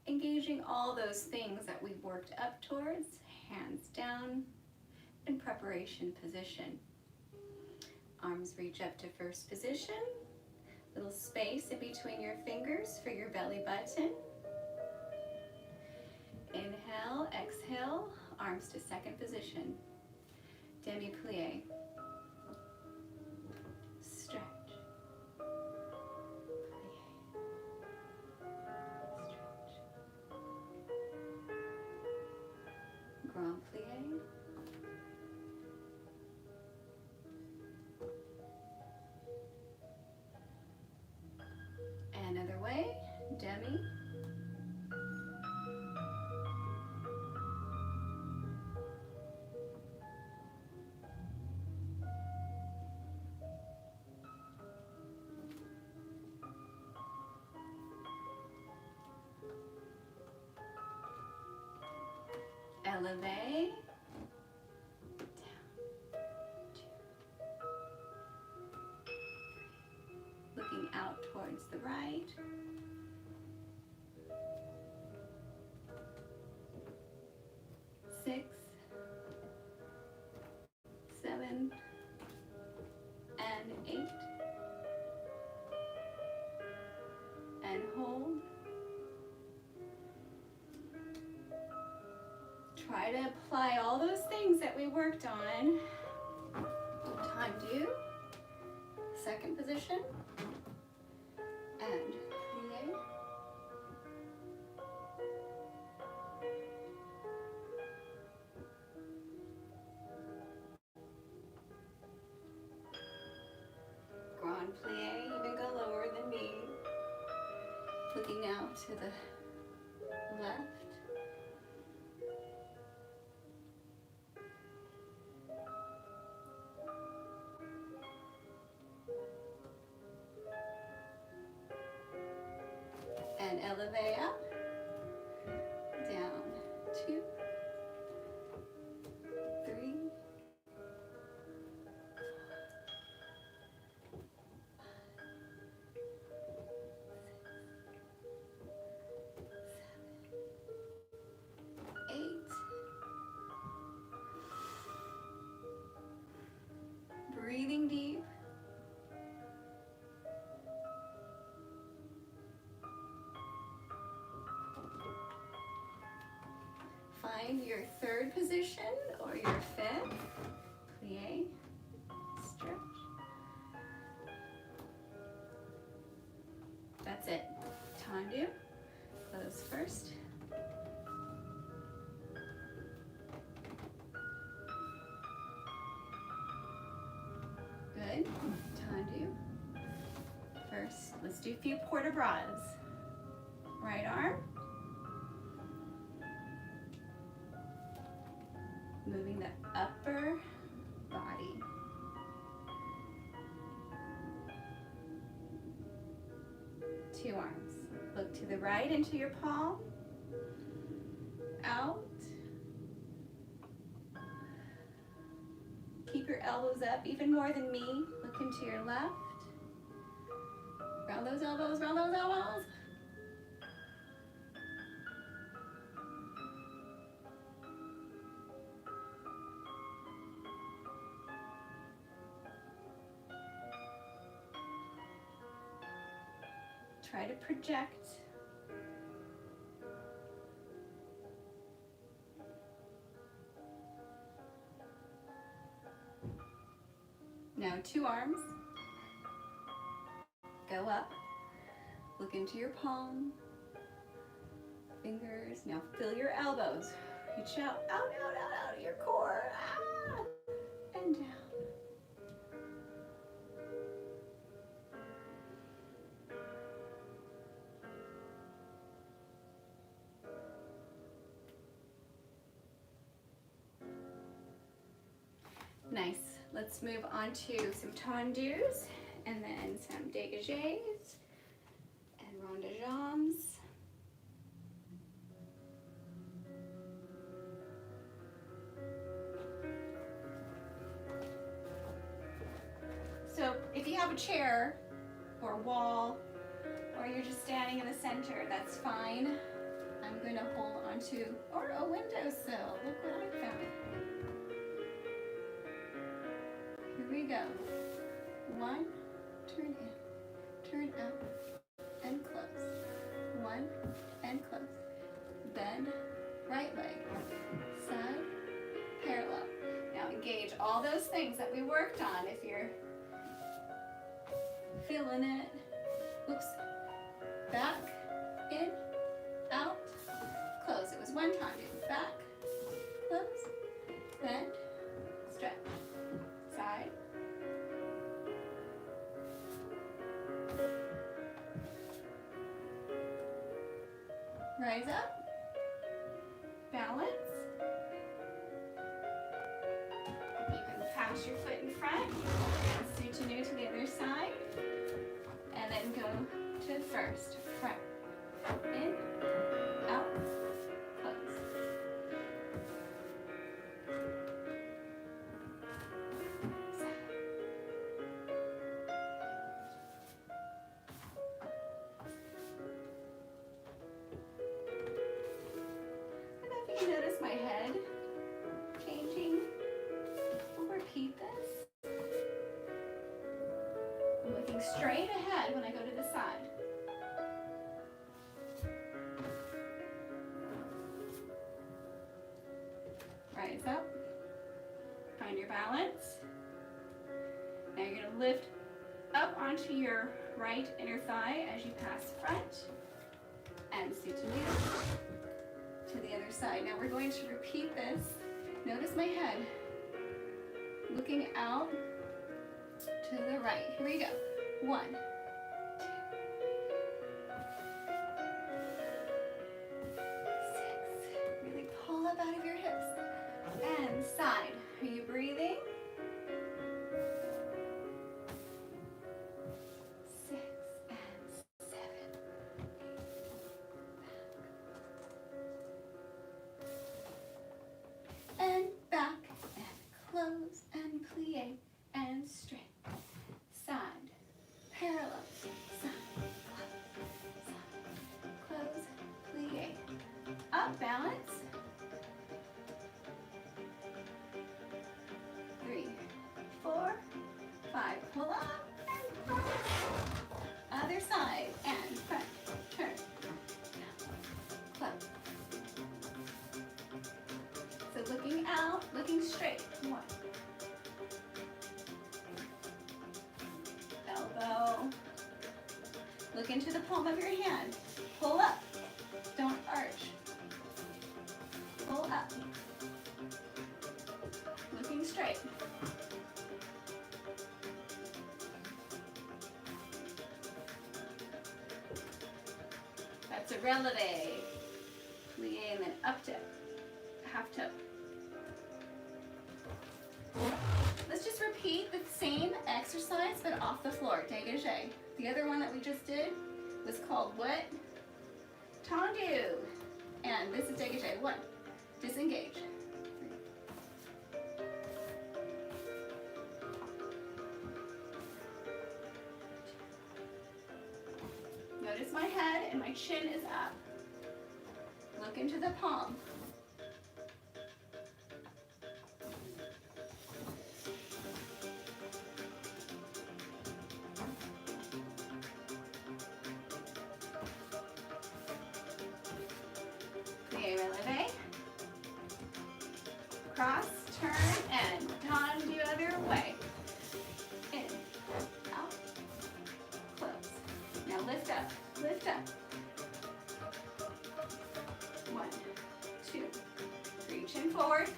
Speaker 1: engaging all those things that we've worked up towards, hands down, in preparation position. Arms reach up to first position, little space in between your fingers for your belly button. Inhale, exhale, arms to second position. Demi-plie. Stretch. Grand plie. Another way, demi. elevate, looking out towards the right. 6, 7, and 8. And hold. Try to apply all those things that we worked on. Time do. Second position. And plie. Grand plie, even go lower than me. Looking out to the left. And elevate up, down, 2, 3, 8, breathing deep. Find your third position or your fifth. Plie, stretch. That's it. Tendu. Close first. Good. Tendu. First, let's do a few port de bras. Right arm. Moving the upper body. Two arms. Look to the right into your palm. Out. Keep your elbows up even more than me. Look into your left. Round those elbows, round those elbows. Try to project. Now 2 arms. Go up. Look into your palm. Fingers. Now feel your elbows. Reach out, out, out, out, out of your core. Ah! And down. Nice. Let's move on to some tendus and then some dégagés and rond de jambes. So if you have a chair or a wall or you're just standing in the center, that's fine. I'm going to hold onto, or a windowsill. Look what I found. Here we go. 1, turn in, turn out, and close. 1, and close. Bend, right leg, side, parallel. Now engage all those things that we worked on. If you're feeling it, oops, back, in, out, close. It was 1 time. Back, close, bend, stretch. Side. Rise up. Balance. You can pass your foot in front. Soutenu to the other side. And then go to first. Front. In. Out. Close. Eyes up. Find your balance. Now you're going to lift up onto your right inner thigh as you pass front. And soutenu to the other side. Now we're going to repeat this. Notice my head looking out to the right. Here we go. 1, 2, 6. Really pull up out of your hips. And side. Are you breathing? 6 and 7. And back and close and plie and straight. Side, parallel, side, close, plie. Up, balance. 3, 4, 5. Pull up and cross. Other side and front, turn, close. So looking out, looking straight. 1. Elbow. Look into the palm of your hand. Pull up. Don't arch. Pull up. Looking straight. That's a releve. Plie and then up to half toe. Let's just repeat the same exercise but off the floor, dégagé. The other one that we just did was called what? Tendu. And this is dégagé. 1, disengage. 3. Notice my head and my chin is up. Look into the palm. Releve. Cross, turn, and tendu other way. In, out, close. Now lift up, lift up. 1, 2, 3, chin forward.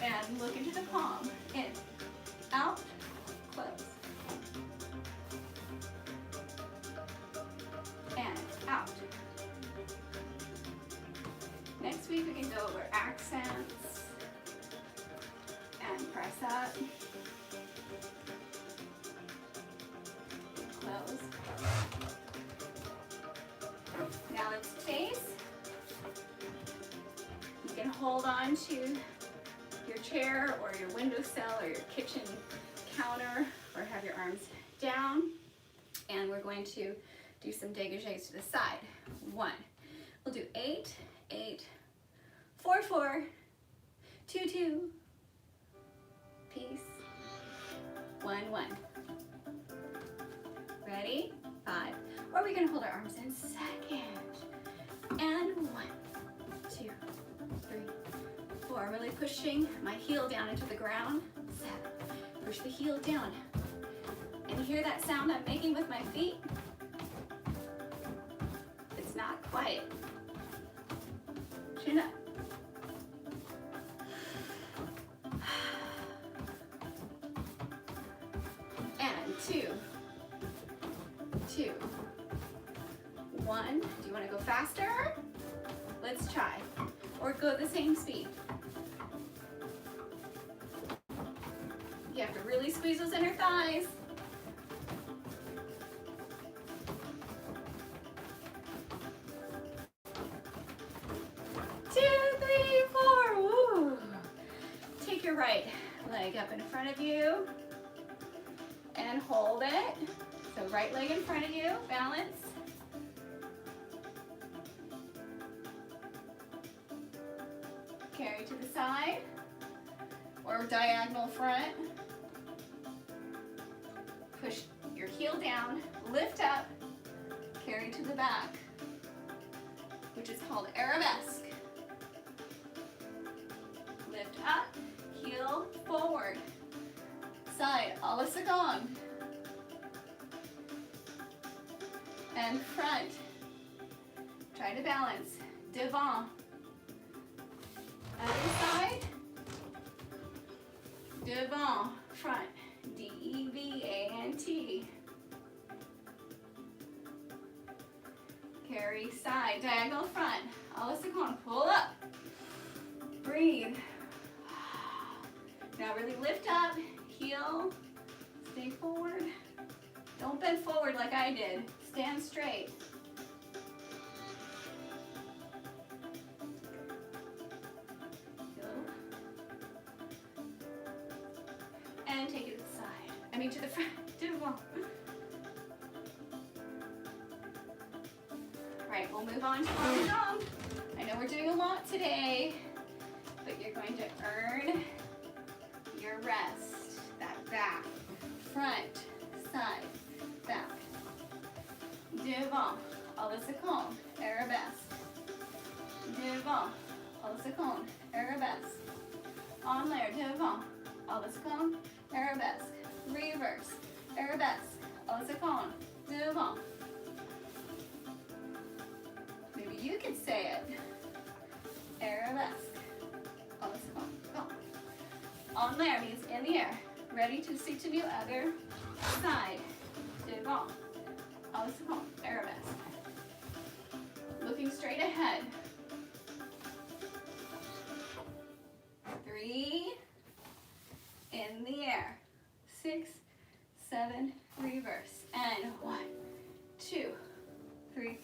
Speaker 1: And look into the palm. In, out, close. And out. Next week we can go over accents and press up. Close. Now let's face. You can hold on to your chair or your windowsill or your kitchen counter or have your arms down. And we're going to do some dégagés to the side. 1. We'll do 8, 8, 4, 4, 2, 2, peace, 1, 1. Ready? 5. Or we're going to hold our arms in second. And 1, 2, 3, 4. Really pushing my heel down into the ground. 7. Push the heel down. And you hear that sound I'm making with my feet? It's not quiet. Chin up. And 2, 2, 1. Do you want to go faster? Let's try. Or go the same speed. You have to really squeeze those inner thighs. 2, 3, 4. Woo. Take your right leg up in front of you and hold it. So right leg in front of you, balance. Carry to the side or diagonal front. Push your heel down, lift up, carry to the back. which is called arabesque. Lift up, heel forward, side, a la seconde, and front. Try to balance, devant. Other side, devant, front, D-E-V-A-N-T. Carry side, diagonal front, a la seconde, pull up, breathe. Now really lift up, heel, stay forward. Don't bend forward like I did, stand straight. And take it to the side, to the front, devant. Right, we'll move on to our jump. I know we're doing a lot today, but you're going to earn your rest. That back, front, side, back. Devant, a la seconde, arabesque. Devant, a la seconde, arabesque. En l'air, devant, a la seconde, arabesque. Reverse, arabesque, a la seconde, devant. Maybe you could say it. Arabesque, a la seconde, go. En l'air means in the air. Ready to see to new other side. Devant, a la seconde, arabesque. Looking straight ahead. 3, in the air. 6, 7, reverse. And 1, 2, 3,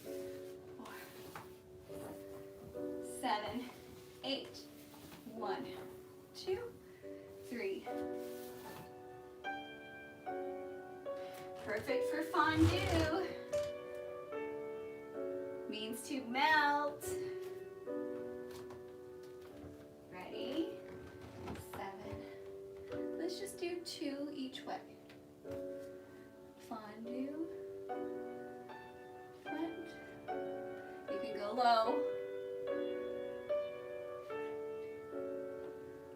Speaker 1: 4, 7, 8. 1, 2, 3. Perfect for fondue. Means to melt. Ready? 7. Let's just do 2 each way. Fondue. Front. You can go low.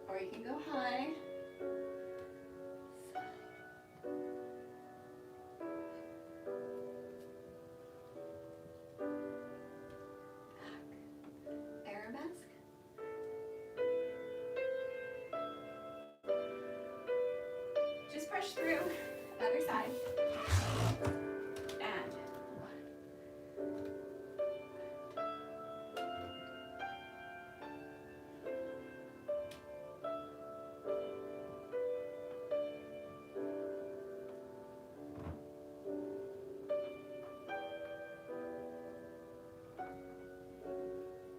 Speaker 1: Or you can go high. Push through, other side, and 1.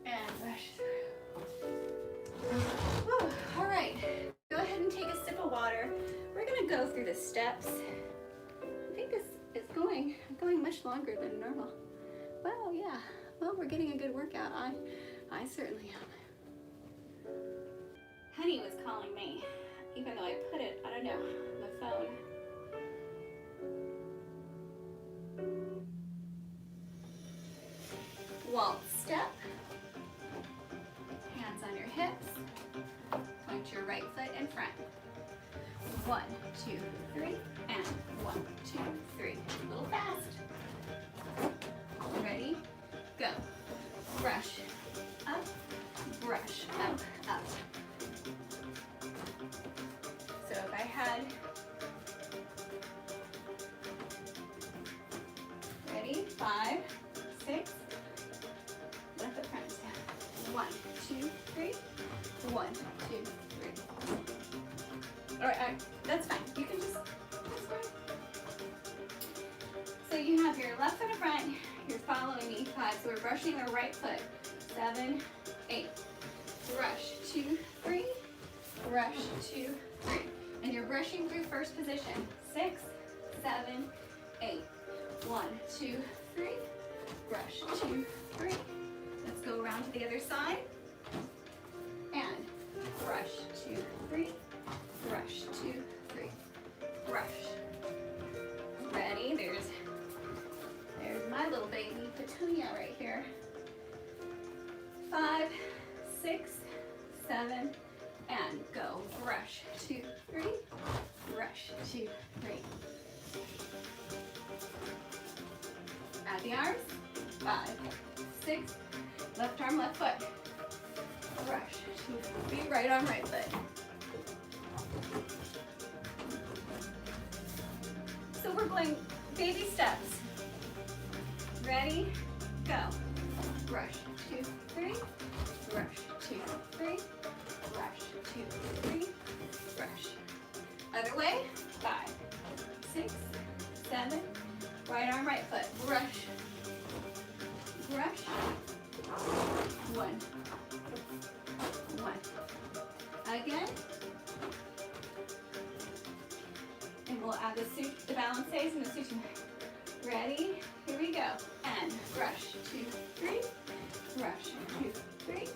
Speaker 1: And push through. Whew. All right, go ahead and take a sip of water. We're gonna go through the steps. I think this is going much longer than normal. Well, yeah. Well, we're getting a good workout. I certainly am. Honey was calling me, even though I put it, I don't know, on the phone. Waltz step. Hands on your hips. Point your right foot in front. 1, 2, 3, and 1, 2, 3. A little fast. Ready? Go. Brush up, brush up, up. So if I had, ready? 5, 6. Let the front down. 1, 2, 3. 1, 2, 3. All right, that's fine. You can just, that's fine. So you have your left foot in front, you're following me, 5. So we're brushing the right foot. 7, 8. Brush, 2, 3. Brush, 2, 3. And you're brushing through first position. 6, 7, 8. 1, 2, 3. Brush, 2, 3. Let's go around to the other side. And brush, 2, 3. Brush, 2, 3. Brush. Ready? There's my little baby Petunia right here. 5, 6, 7, and go. Brush, 2, 3, brush, 2, 3. Add the arms, 5, 6, left arm, left foot. Brush, 2, 3, right arm, right foot. So we're going baby steps. Ready, go. Brush, 2, 3, brush, 2, 3, brush, 2, 3, brush. Other way, 5, 6, 7, right arm, right foot, brush, brush, 1, 1. Again, and we'll add the balances and the suture. Ready, here we go, and brush, 2, 3, brush, 2, 3,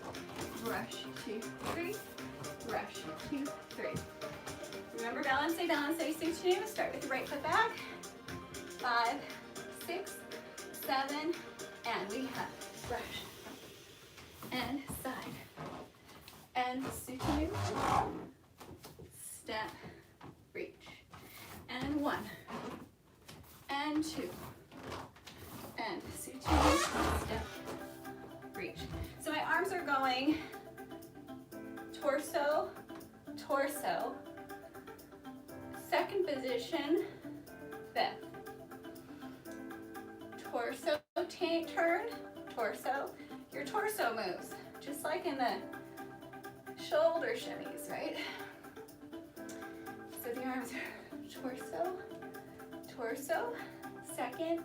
Speaker 1: brush, 2, 3, brush, 2, 3. Remember balance, suture. Start with the right foot back. 5, 6, 7, and we have brush and side and suture. Step, reach, and 1 and 2 and suture. Step, reach. So my arms are going torso, torso, second position, 5th. Torso, turn, torso. Your torso moves, just like in the shoulder shimmies, right? So the arms are torso, torso, second,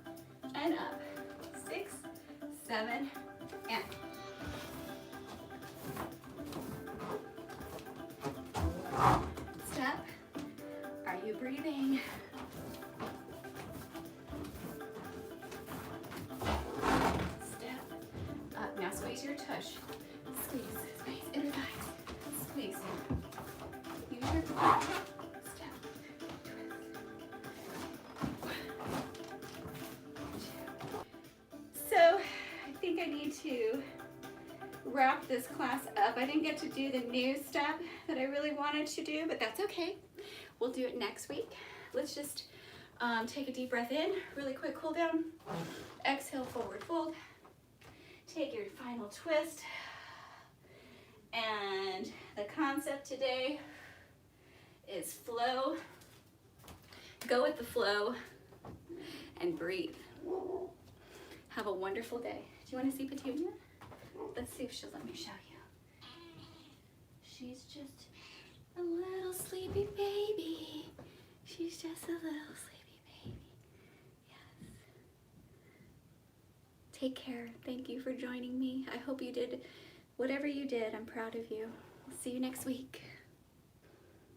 Speaker 1: and up. 6, 7, and. Step. Are you breathing? Step. Up. Now squeeze your tush. Squeeze, squeeze, inner thighs. Squeeze. Use your core. Step. So, I think I need to wrap this class up. I didn't get to do the new step that I really wanted to do, but that's okay. We'll do it next week. Let's just take a deep breath in, really quick cool down. Exhale, forward fold. Take your final twist. And the concept today is flow. Go with the flow and breathe. Have a wonderful day. Do you want to see Petunia? Let's see if she'll let me show you. She's just a little sleepy baby. She's just a little sleepy baby. Yes. Take care. Thank you for joining me. I hope you did whatever you did. I'm proud of you. See you next week.